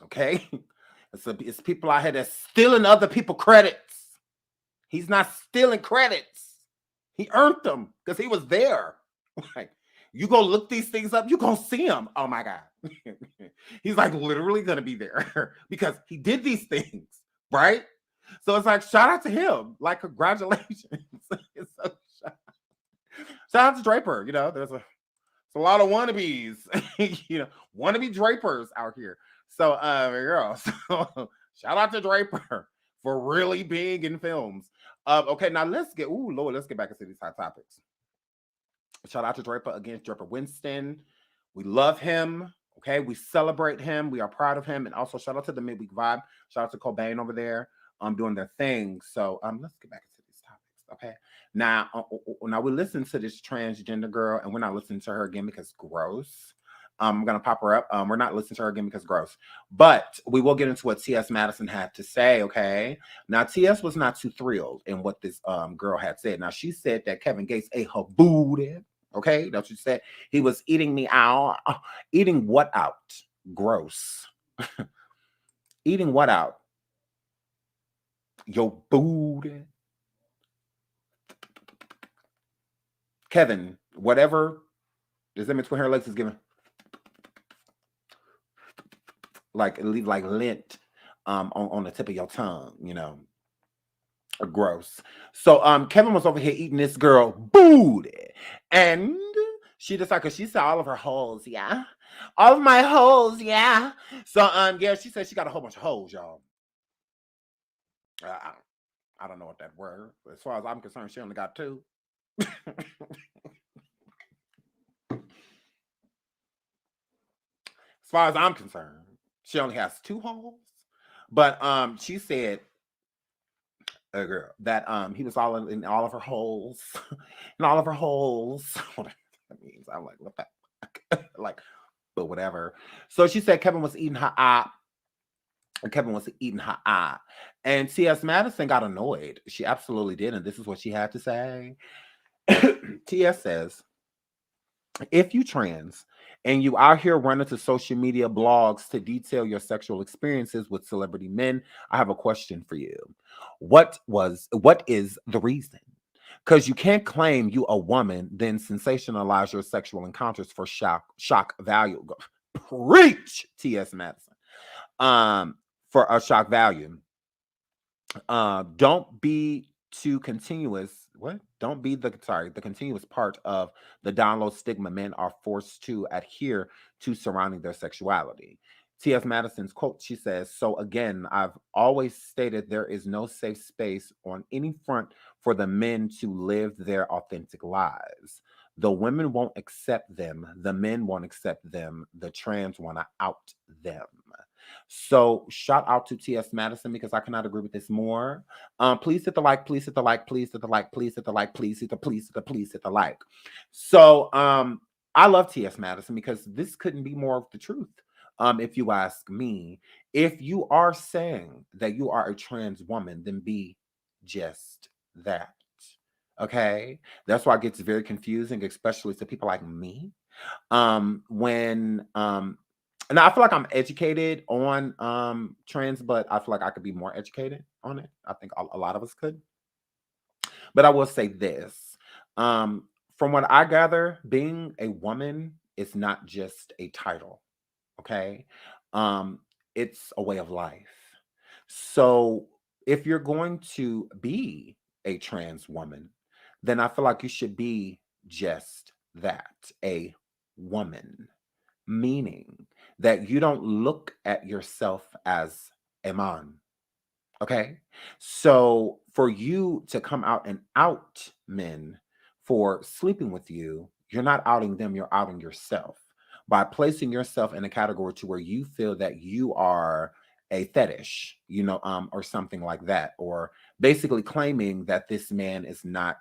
Okay, it's people out here that's stealing other people's credits. He's not stealing credits. He earned them because he was there. Like, you go look these things up, you're gonna see him. Oh my God. He's like literally gonna be there because he did these things, right? So it's like, shout out to him. Like, congratulations. Shout out to Draper. You know, there's a lot of wannabes, wannabe Drapers out here. So, so shout out to Draper for really being in films. Okay, now let's get back into these hot topics. Shout out to Draper again, Draper Winston. We love him. Okay, we celebrate him. We are proud of him. And also shout out to the Midweek Vibe. Shout out to Cobain over there doing their thing. So let's get back into these topics. Okay. Now we listen to this transgender girl, and we're not listening to her again because gross. I'm gonna pop her up. We're not listening to her again because gross. But we will get into what T.S. Madison had to say. Okay. Now T.S. was not too thrilled in what this girl had said. Now she said that Kevin Gates ate her booty. Okay, that's what she said. He was eating me out. Eating what out? Gross. Eating what out? Your booty. Kevin, whatever is in between her legs is giving. Like lint on the tip of your tongue, gross. So Kevin was over here eating this girl booty, and she decided, because she saw all of her holes, all of my holes, so she said she got a whole bunch of holes, y'all. I don't know what that word, but as far as I'm concerned, she only got 2. As far as I'm concerned, She only has 2 holes. But she said, girl, that he was all in all of her holes, in all of her holes. Whatever that means. I'm like, what the fuck? Like, but whatever. So she said Kevin was eating her eye. Kevin was eating her eye. And T.S. Madison got annoyed. She absolutely did. And this is what she had to say. T.S. says, if you trans and you out here running to social media blogs to detail your sexual experiences with celebrity men, I have a question for you. What is the reason? Because you can't claim you a woman, then sensationalize your sexual encounters for shock value. Preach, T.S. Madison. For a shock value. Don't be too continuous. What? Don't be the continuous part of the download stigma men are forced to adhere to surrounding their sexuality. T.S. Madison's quote, she says, so again, I've always stated there is no safe space on any front for the men to live their authentic lives. The women won't accept them. The men won't accept them. The trans want to out them. So shout out to T.S. Madison because I cannot agree with this more. Please hit the like, please hit the like, please hit the like, please hit the like, please hit the like. So I love T.S. Madison because this couldn't be more of the truth. If you ask me, if you are saying that you are a trans woman, then be just that. Okay, that's why it gets very confusing, especially to people like me. And I feel like I'm educated on trans, but I feel like I could be more educated on it. I think a lot of us could. But I will say this. From what I gather, being a woman is not just a title. Okay. It's a way of life. So if you're going to be a trans woman, then I feel like you should be just that, a woman. Meaning that you don't look at yourself as a man. Okay. So for you to come out and out men for sleeping with you, you're not outing them, you're outing yourself by placing yourself in a category to where you feel that you are a fetish, or something like that, or basically claiming that this man is not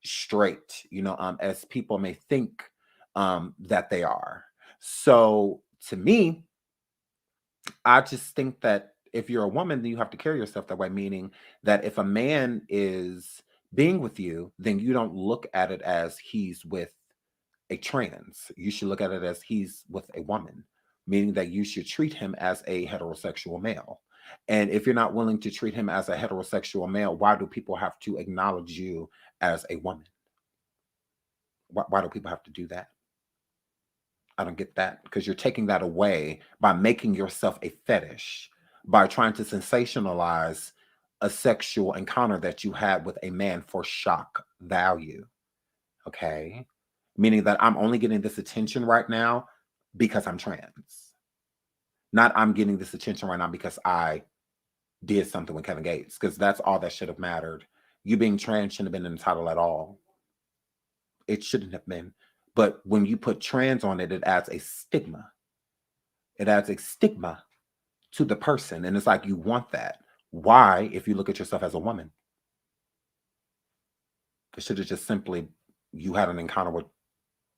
straight, as people may think that they are. So to me, I just think that if you're a woman, then you have to carry yourself that way, meaning that if a man is being with you, then you don't look at it as he's with a trans. You should look at it as he's with a woman, meaning that you should treat him as a heterosexual male. And if you're not willing to treat him as a heterosexual male, why do people have to acknowledge you as a woman? Why do people have to do that? I don't get that, because you're taking that away by making yourself a fetish, by trying to sensationalize a sexual encounter that you had with a man for shock value. Okay. Meaning that I'm only getting this attention right now because I'm trans. Not I'm getting this attention right now because I did something with Kevin Gates, because that's all that should have mattered. You being trans shouldn't have been in the title at all. It shouldn't have been. But when you put trans on it, it adds a stigma. It adds a stigma to the person. And it's like, you want that. Why, if you look at yourself as a woman? It should have just simply, you had an encounter with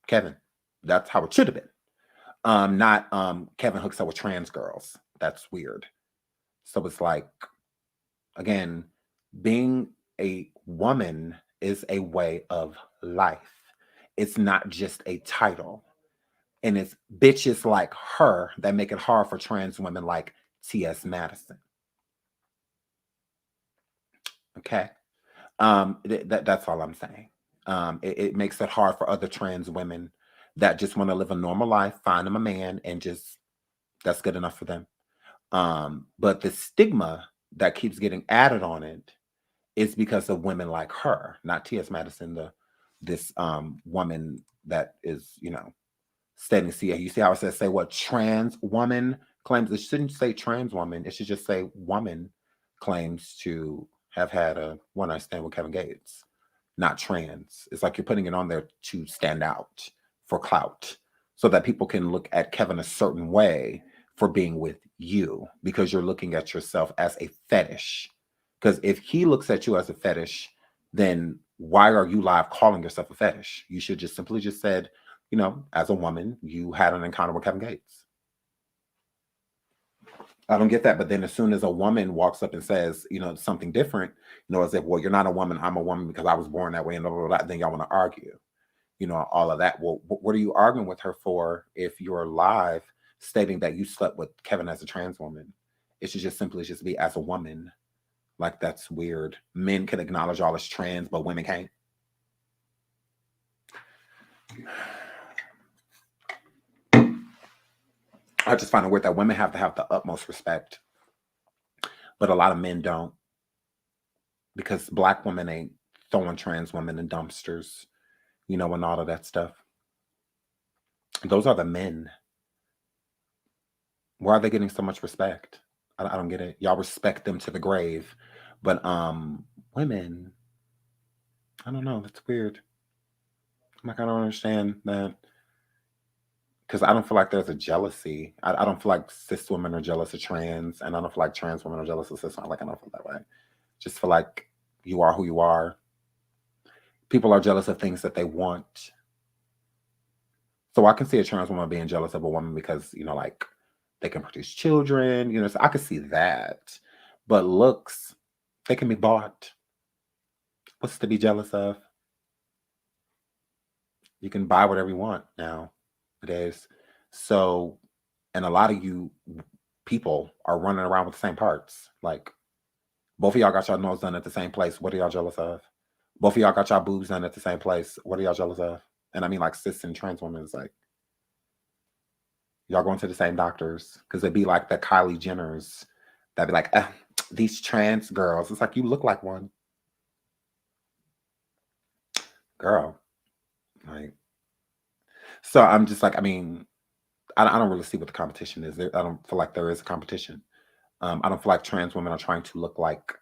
Kevin. That's how it should have been. Not Kevin hooks up with trans girls. That's weird. So it's like, again, being a woman is a way of life. It's not just a title. And it's bitches like her that make it hard for trans women like T.S. Madison. Okay. That's all I'm saying. It makes it hard for other trans women that just want to live a normal life, find them a man, and just, that's good enough for them. But the stigma that keeps getting added on it is because of women like her, not T.S. Madison, this woman that is, stating, see, you see how it says, say what trans woman claims. It shouldn't say trans woman. It should just say woman claims to have had a one-night stand with Kevin Gates, not trans. It's like you're putting it on there to stand out for clout so that people can look at Kevin a certain way for being with you because you're looking at yourself as a fetish. Because if he looks at you as a fetish, then why are you live calling yourself a fetish? You should just simply just said, you know, as a woman, you had an encounter with Kevin Gates. I don't get that. But then as soon as a woman walks up and says, you know, something different, you know, as if, well, you're not a woman, I'm a woman because I was born that way, and blah, blah, blah, then y'all want to argue, you know, all of that. Well, what are you arguing with her for if you're live stating that you slept with Kevin as a trans woman? It should just simply just be as a woman. Like, that's weird. Men can acknowledge all as trans, but women can't. I just find it weird that women have to have the utmost respect, but a lot of men don't, because Black women ain't throwing trans women in dumpsters, you know, and all of that stuff. Those are the men. Why are they getting so much respect? I don't get it. Y'all respect them to the grave, but women, I don't know. That's weird. Like, I don't understand that. Because I don't feel like there's a jealousy. I don't feel like cis women are jealous of trans, and I don't feel like trans women are jealous of cis. Like, I don't feel that way. Just feel like you are who you are. People are jealous of things that they want. So I can see a trans woman being jealous of a woman because, you know, like, they can produce children, you know, so I could see that. But looks, they can be bought. What's to be jealous of? You can buy whatever you want now. It is. So, and a lot of you people are running around with the same parts. Like, both of y'all got your nose done at the same place. What are y'all jealous of? Both of y'all got your boobs done at the same place. What are y'all jealous of? And I mean, like, cis and trans women is like, y'all going to the same doctors. Because it'd be like the Kylie Jenners that'd be like, these trans girls. It's like, you look like one. Girl. Like, so I'm just like, I mean, I don't really see what the competition is. I don't feel like there is a competition. I don't feel like trans women are trying to look like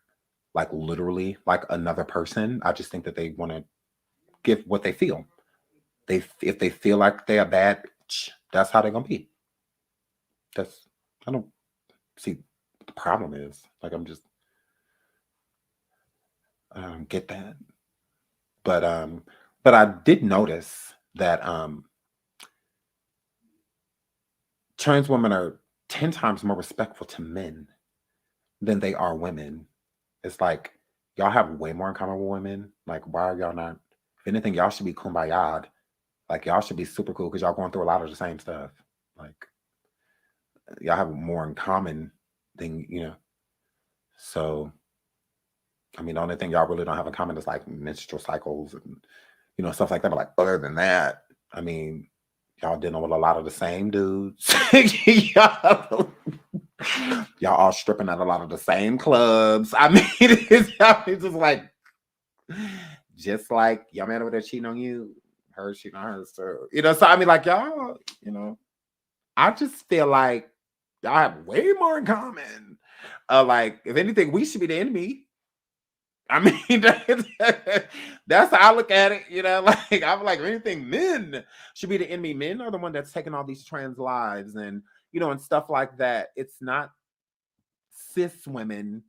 literally like another person. I just think that they want to give what they feel. If they feel like they're a bad bitch, that's how they're gonna be. I don't see what the problem is. Like, I don't get that. But I did notice that trans women are 10 times more respectful to men than they are women. It's like, y'all have way more in common with women. Like, why are y'all not? If anything, y'all should be kumbaya. Like, y'all should be super cool because y'all going through a lot of the same stuff. Like, y'all have more in common than, you know. So, I mean, the only thing y'all really don't have in common is like menstrual cycles and, you know, stuff like that. But like, other than that, I mean, y'all dealing with a lot of the same dudes. y'all all stripping at a lot of the same clubs. I mean, it's just like y'all man over there cheating on you, her cheating on her. So, you know, so I mean, like, y'all, you know, I just feel like y'all have way more in common. Like, if anything, we should be the enemy. I mean, that's how I look at it, you know, like, I'm like, if anything, men should be the enemy. Men are the one that's taking all these trans lives and, you know, and stuff like that. It's not cis women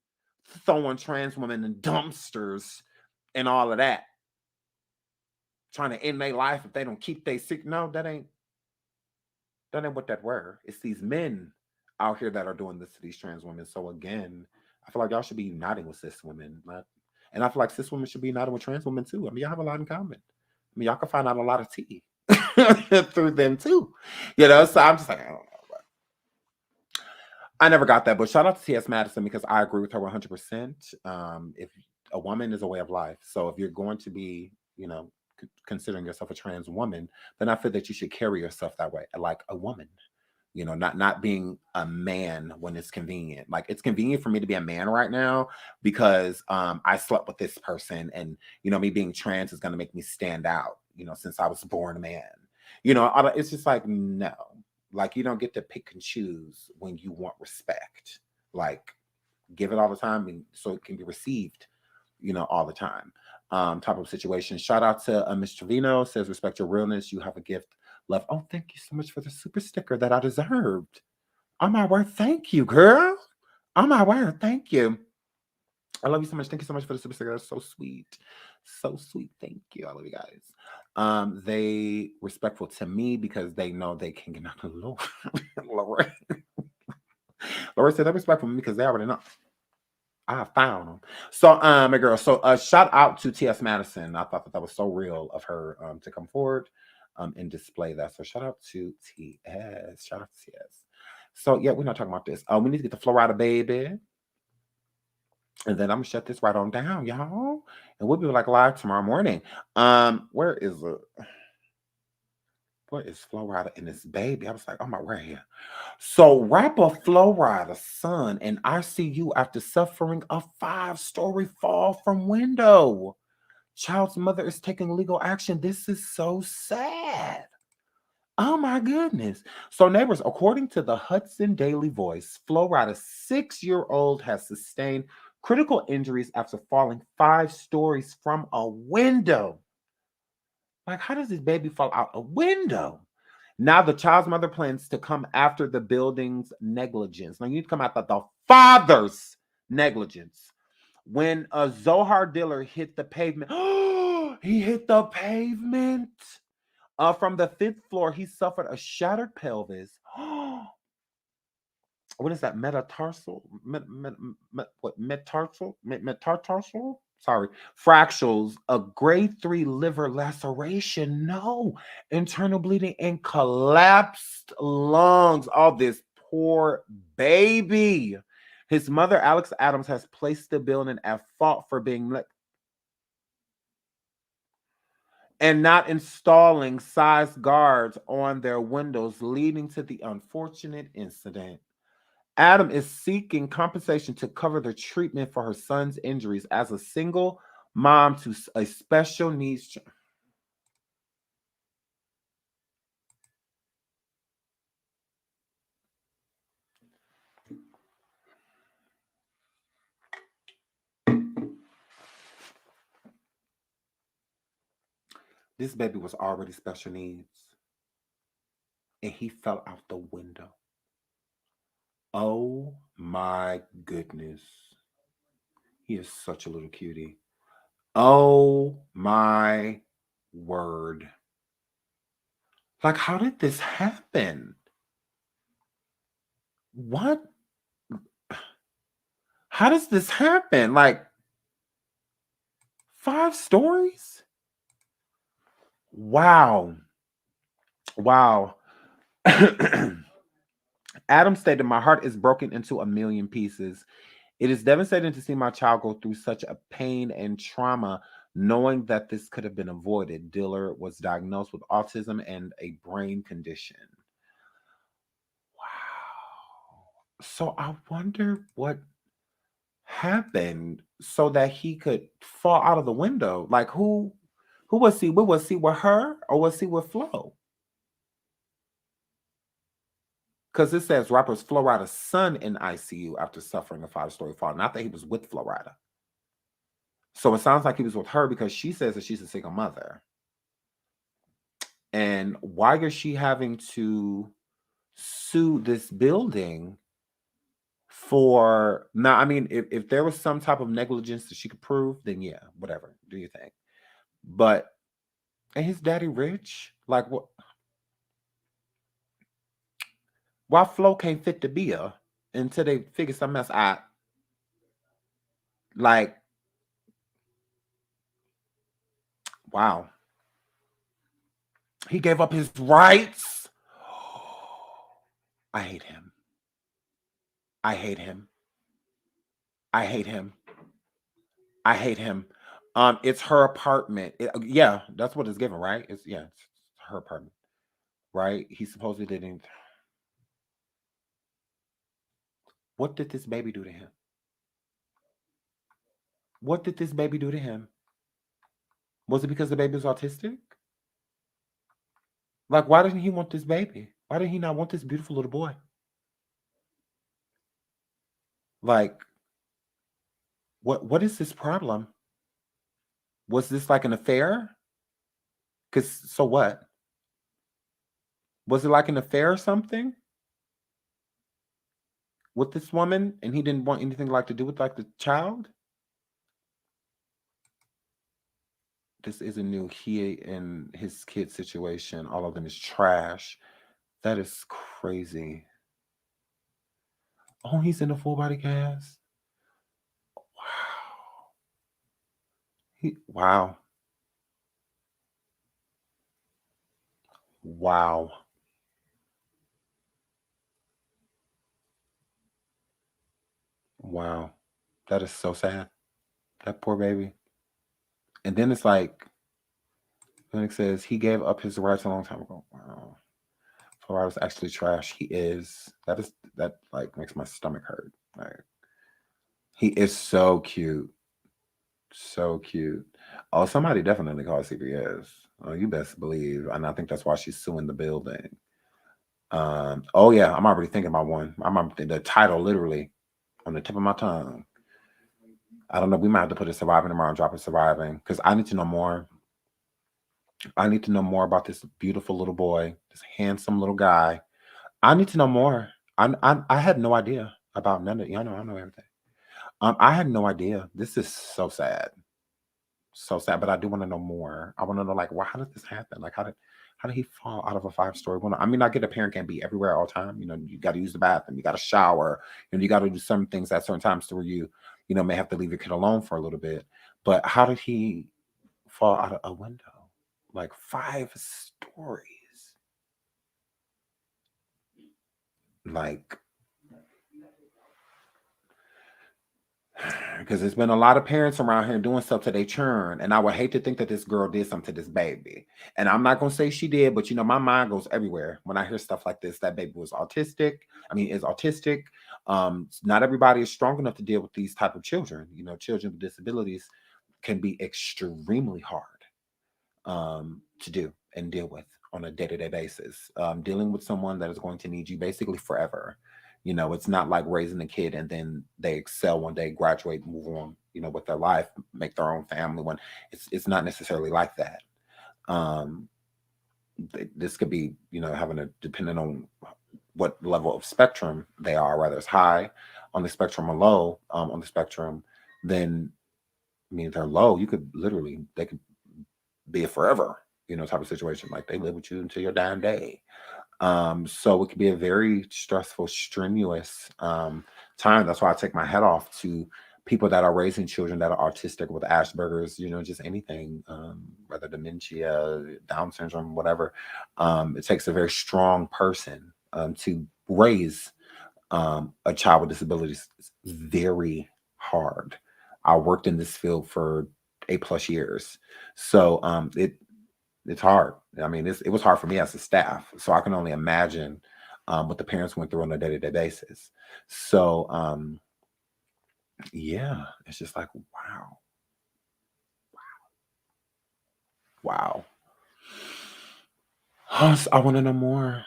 throwing trans women in dumpsters and all of that, trying to end their life if they don't keep their secret. No, that ain't what that were. It's these men out here that are doing this to these trans women. So again, I feel like y'all should be uniting with cis women. And I feel like cis women should be united with trans women too. I mean, y'all have a lot in common. I mean, y'all can find out a lot of tea through them too. You know, so I'm just like, I don't know. But I never got that. But shout out to T.S. Madison because I agree with her 100%. If a woman is a way of life. So if you're going to be, you know, considering yourself a trans woman, then I feel that you should carry yourself that way, like a woman. You know, not being a man when it's convenient. Like, it's convenient for me to be a man right now because I slept with this person, and, you know, me being trans is going to make me stand out, you know, since I was born a man. You know, it's just like, no. Like, you don't get to pick and choose when you want respect. Like, give it all the time and so it can be received, you know, all the time. Type of situation. Shout out to Mr. Vino, says, respect your realness. You have a gift. Love. Oh, thank you so much for the super sticker that I deserved. Oh my word, thank you, girl. Oh my word, thank you. I love you so much. Thank you so much for the super sticker. That's so sweet. So sweet. Thank you. I love you guys. They respectful to me because they know they can get out of the Lord. Laura. Laura said they respectful to me because they already know. I found them. So, my girl. So, shout out to T.S. Madison. I thought that was so real of her to come forward and display that. So, shout out to T.S. Shout out to T.S. So, yeah, we're not talking about this. We need to get the Flo Rida, baby. And then I'm gonna shut this right on down, y'all. And we'll be like live tomorrow morning. Where is it? What is Flo Rida and this baby? I was like, oh my word here. So rapper Flo Rida's son in ICU after suffering a 5-story fall from window. Child's mother is taking legal action. This is so sad. Oh my goodness. So neighbors, according to the Hudson Daily Voice, Flo Rida's 6-year-old has sustained critical injuries after falling 5 stories from a window. Like, how does this baby fall out a window? Now the child's mother plans to come after the building's negligence. Now you need to come after the father's negligence. When a Zohar Diller hit the pavement, he hit the pavement. From the 5th floor, he suffered a shattered pelvis. What is that? Metatarsal? Metatarsal? Sorry. Fractures, a grade 3 liver laceration. No. Internal bleeding and collapsed lungs. All this poor baby. His mother, Alex Adams, has placed the building at fault for being and not installing size guards on their windows, leading to the unfortunate incident. Adam is seeking compensation to cover the treatment for her son's injuries as a single mom to a special needs child. This baby was already special needs, and he fell out the window. Oh my goodness. He is such a little cutie. Oh my word. Like, how did this happen? What? How does this happen? Like, 5 stories? Wow. Wow. Adam stated, my heart is broken into a million pieces. It is devastating to see my child go through such a pain and trauma, knowing that this could have been avoided. Diller was diagnosed with autism and a brain condition. Wow. So I wonder what happened so that he could fall out of the window. Like, who was he? Was he with her or was he with Flo? Because it says rapper's Flo Rida's son in ICU after suffering a 5-story fall. Not that he was with Flo Rida. So it sounds like he was with her because she says that she's a single mother. And why is she having to sue this building for... Now, I mean, if there was some type of negligence that she could prove, then yeah, whatever. Do you think? But, and his daddy rich? Like, what? Why Flo can't fit the bill until they figure something else out? Like, wow. He gave up his rights. I hate him. I hate him. I hate him. I hate him. It's her apartment. Yeah, that's what it's given, right? It's her apartment, right? He supposedly didn't. What did this baby do to him? What did this baby do to him? Was it because the baby was autistic? Like, why didn't he want this baby? Why did he not want this beautiful little boy? Like, what is this problem? Was this like an affair? Because, so what? Was it like an affair or something? with this woman, and he didn't want anything like to do with like the child. This isn't new. He and his kid situation, all of them is trash. That is crazy. Oh, he's in a full body cast. Wow. Wow. Wow. Wow. That is so sad. That poor baby. And then it's like, then it says he gave up his rights a long time ago. Wow. Flo Rida's actually trash. He is. That like makes my stomach hurt. Like, he is so cute. So cute. Oh, somebody definitely called CPS. Oh, you best believe. And I think that's why she's suing the building. Oh yeah, I'm already thinking about one. The title literally on the tip of my tongue. I don't know. We might have to put a surviving tomorrow and drop a surviving because I need to know more. I need to know more about this beautiful little boy, this handsome little guy. I need to know more. I had no idea about none of y'all know I know everything. I had no idea. This is so sad. So sad, but I do want to know more. I want to know like, well, how did this happen? Like, how did he fall out of a 5-story window? I mean, I get a parent can't be everywhere all the time. You know, you got to use the bathroom, you got to shower, and you got to do some things at certain times to where you may have to leave your kid alone for a little bit. But how did he fall out of a window? Like 5 stories. Like, because there's been a lot of parents around here doing stuff to their children, and I would hate to think that this girl did something to this baby. And I'm not gonna say she did, but my mind goes everywhere when I hear stuff like this. That baby was autistic. I mean, is autistic. Not everybody is strong enough to deal with these type of children. Children with disabilities can be extremely hard to do and deal with on a day-to-day basis. Dealing with someone that is going to need you basically forever. It's not like raising a kid and then they excel one day, graduate, move on, with their life, make their own family. When it's not necessarily like that. This could be, depending on what level of spectrum they are, whether it's high on the spectrum or low on the spectrum, then, I mean, if they're low, they could be a forever, type of situation. Like they live with you until your dying day. So it could be a very stressful, strenuous time. That's why I take my hat off to people that are raising children that are autistic with Asperger's, just anything, whether dementia, Down syndrome, whatever. It takes a very strong person to raise a child with disabilities. It's very hard. I worked in this field for 8+ years. So it's hard. I mean, it was hard for me as a staff. So I can only imagine what the parents went through on a day-to-day basis. So yeah, it's just like, wow. Wow. I want to know more.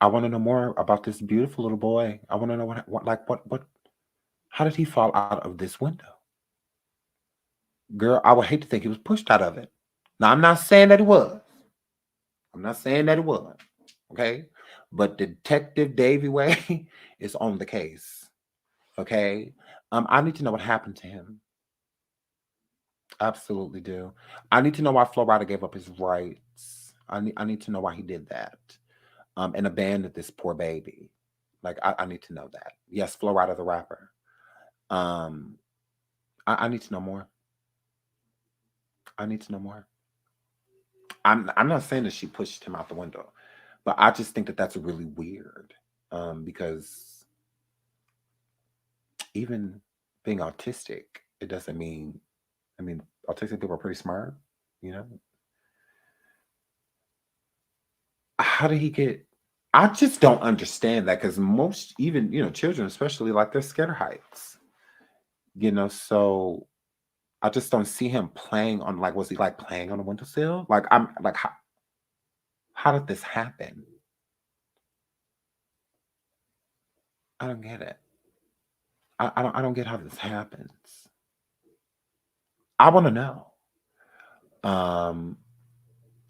I want to know more about this beautiful little boy. I want to know what how did he fall out of this window? Girl, I would hate to think he was pushed out of it. Now, I'm not saying that he was. Okay? But Detective Davy Way is on the case. Okay? I need to know what happened to him. Absolutely do. I need to know why Flo Rida gave up his rights. I need to know why he did that. And abandoned this poor baby. Like, I need to know that. Yes, Flo Rida the rapper. I need to know more. I need to know more. I'm not saying that she pushed him out the window, but I just think that that's really weird because even being autistic, it doesn't mean, I mean, autistic people are pretty smart, How did he get, I just don't understand that because most, even, children, especially, like they're scared of heights, so I just don't see him playing on, like, was he like playing on a windowsill? Like, I'm like, how did this happen? I don't get it. I don't get how this happens. I want to know.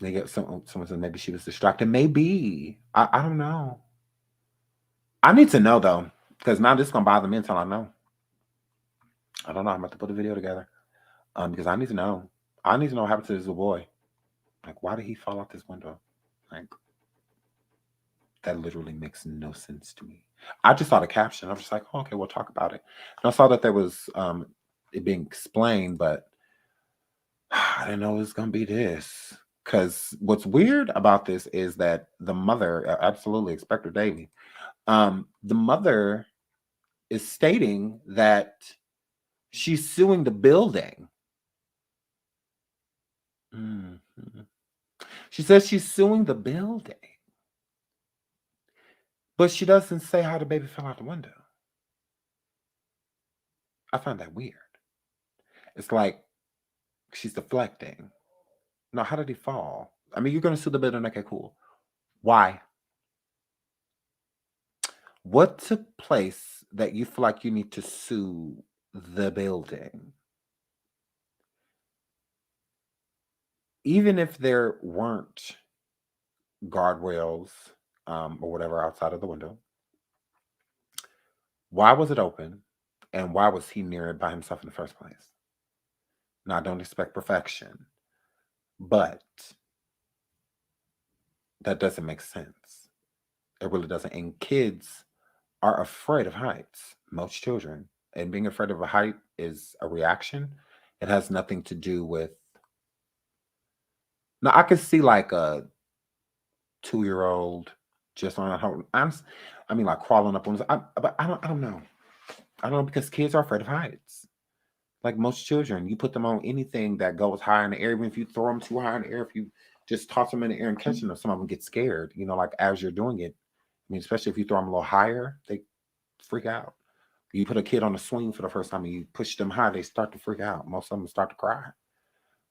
They get someone said maybe she was distracted. Maybe. I don't know. I need to know though, because now this is gonna bother me until I know. I don't know. I'm about to put a video together. Because I need to know. I need to know what happened to this little boy. Like, why did he fall out this window? Like, that literally makes no sense to me. I just saw the caption. I was just like, oh, okay, we'll talk about it. And I saw that there was it being explained, but I didn't know it was gonna be this. Because what's weird about this is that the mother, absolutely, Inspector Davy, the mother is stating that she's suing the building. Mhm. She says she's suing the building, but she doesn't say how the baby fell out the window. I find that weird. It's like she's deflecting. No, how did he fall? I mean, you're going to sue the building. Okay, cool. Why? What took place that you feel like you need to sue the building? Even if there weren't guardrails or whatever outside of the window, why was it open? And why was he near it by himself in the first place? Now, I don't expect perfection, but that doesn't make sense. It really doesn't. And kids are afraid of heights, most children. And being afraid of a height is a reaction. It has nothing to do with. Now, I could see like a 2-year-old just on a I mean, like crawling up on. But I don't know. I don't know, because kids are afraid of heights. Like most children, you put them on anything that goes high in the air. Even if you throw them too high in the air, if you just toss them in the air and catch them, some of them get scared. You know, like as you're doing it. I mean, especially if you throw them a little higher, they freak out. You put a kid on a swing for the first time and you push them high, they start to freak out. Most of them start to cry.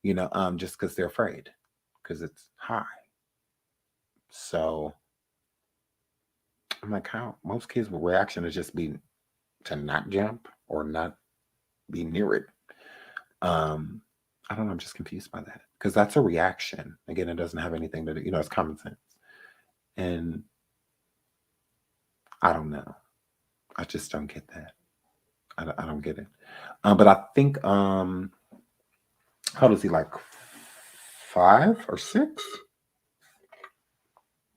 You know, just because they're afraid, because it's high. So I'm like, how most kids' reaction is just be to not jump or not be near it. I don't know. I'm just confused by that, because that's a reaction. Again, it doesn't have anything to do, it's common sense. And I don't know. I just don't get that. I don't get it. But I think, how does he, like 5 or 6?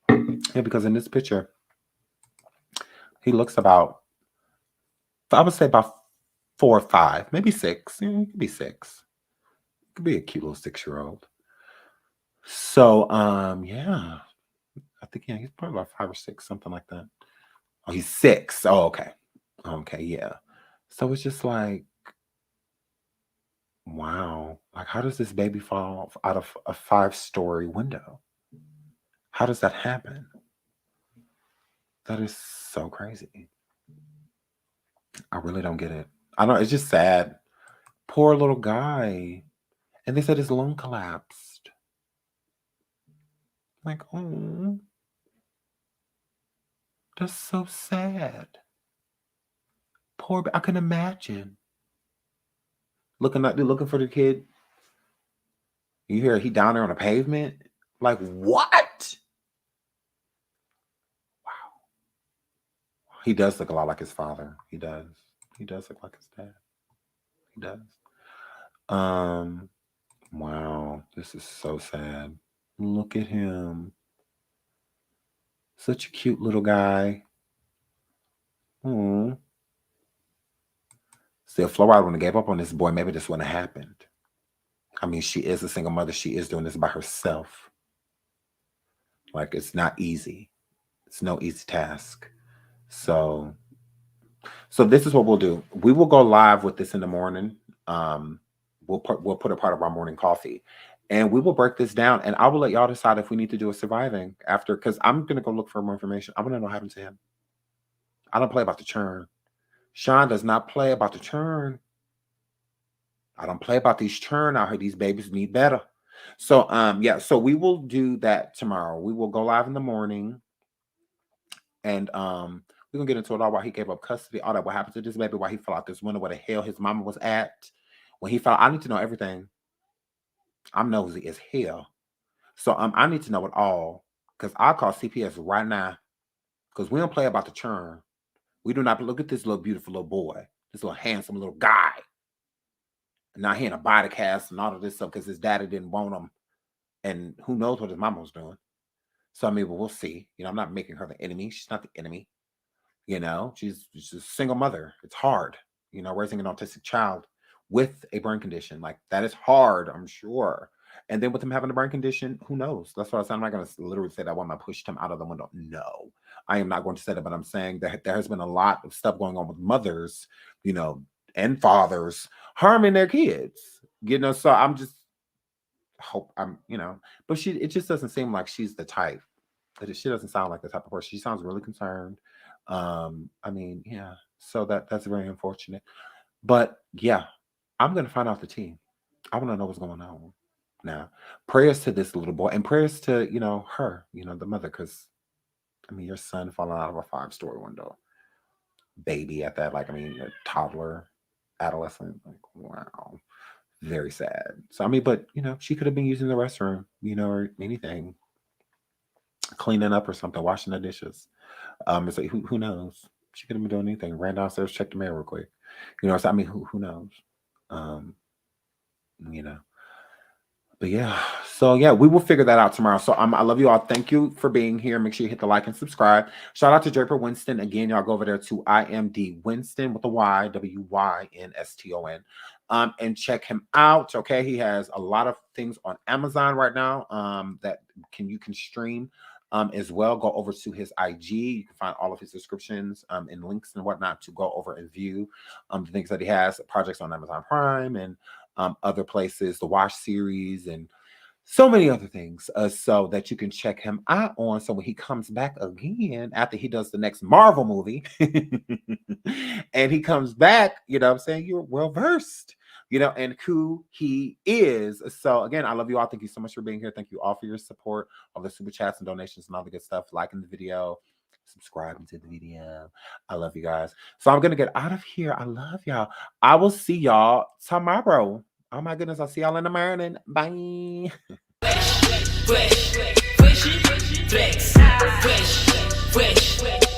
Yeah, because in this picture, he looks about, I would say about 4 or 5, maybe 6. He could be 6. Could be a cute little 6-year-old. So, yeah, I think he's probably about 5 or 6, something like that. Oh, he's 6. Oh, okay, yeah. So it's just like, wow, like how does this baby fall out of a 5-story window? How does that happen? That is so crazy. I really don't get it. I don't. It's just sad. Poor little guy. And they said his lung collapsed. Like, oh, that's so sad. Poor. I can imagine looking for the kid. You hear he down there on the pavement. Like, what? Wow. He does look a lot like his father. He does. He does look like his dad. He does. Wow, this is so sad. Look at him. Such a cute little guy. See, if Flo Rida wouldn't have gave up on this boy, maybe this wouldn't have happened. I mean, she is a single mother. She is doing this by herself. Like, it's not easy. It's no easy task. So this is what we'll do. We will go live with this in the morning. We'll put a part of our morning coffee, and we will break this down. And I will let y'all decide if we need to do a surviving after, because I'm gonna go look for more information. I want to know what happened to him. I don't play about the churn. Sean does not play about the churn. I don't play about these churn out here. These babies need better. So yeah. So we will do that tomorrow. We will go live in the morning, and we're gonna get into it all, why he gave up custody, all that, what happened to this baby, why he fell out this window, where the hell his mama was at when he fell. I need to know everything. I'm nosy as hell. So I need to know it all, because I'll call CPS right now, because we don't play about the churn. We do not look at this little beautiful little boy, this little handsome little guy. And now he in a body cast and all of this stuff because his daddy didn't want him. And who knows what his mama was doing. So, I mean, well, we'll see. You know, I'm not making her the enemy. She's not the enemy. You know, she's a single mother. It's hard, you know, raising an autistic child with a brain condition. Like, that is hard, I'm sure. And then with him having a brain condition, who knows? That's what I said. I'm not going to literally say that one I pushed him out of the window. No, I am not going to say that, but I'm saying that there has been a lot of stuff going on with mothers, you know, and fathers harming their kids, you know, so I'm just hope you know, but it just doesn't seem like she's the type. She doesn't sound like the type of person. She sounds really concerned. I mean, yeah, so that's very unfortunate. But yeah, I'm going to find out the tea. I want to know what's going on. Now, prayers to this little boy and prayers to, you know, her, you know, the mother, because, I mean, your son falling out of a 5-story window. Baby at that, like, I mean, a toddler, adolescent, like, wow. Very sad. So, I mean, but, you know, she could have been using the restroom, you know, or anything. Cleaning up or something, washing the dishes. It's like, who knows? She could have been doing anything. Ran downstairs, checked the mail real quick. You know, so, I mean, who knows? You know. But yeah, so yeah, we will figure that out tomorrow. So I love you all. Thank you for being here. Make sure you hit the like and subscribe. Shout out to Draper Winston. Again, y'all go over there to IMD Winston with a Y, WYNSTON. And check him out. Okay, he has a lot of things on Amazon right now that you can stream as well. Go over to his IG. You can find all of his descriptions and links and whatnot to go over and view the things that he has, projects on Amazon Prime and other places, the Wash series, and so many other things, so that you can check him out on. So when he comes back again, after he does the next Marvel movie, and he comes back, you know what I'm saying, you're well-versed, you know, and who he is. So again, I love you all. Thank you so much for being here. Thank you all for your support, all the super chats and donations and all the good stuff, liking the video, subscribing to the video. I love you guys. So I'm going to get out of here. I love y'all. I will see y'all tomorrow. Oh my goodness. I'll see y'all in the morning. Bye. Fresh, fresh, fresh, fresh, fresh, fresh.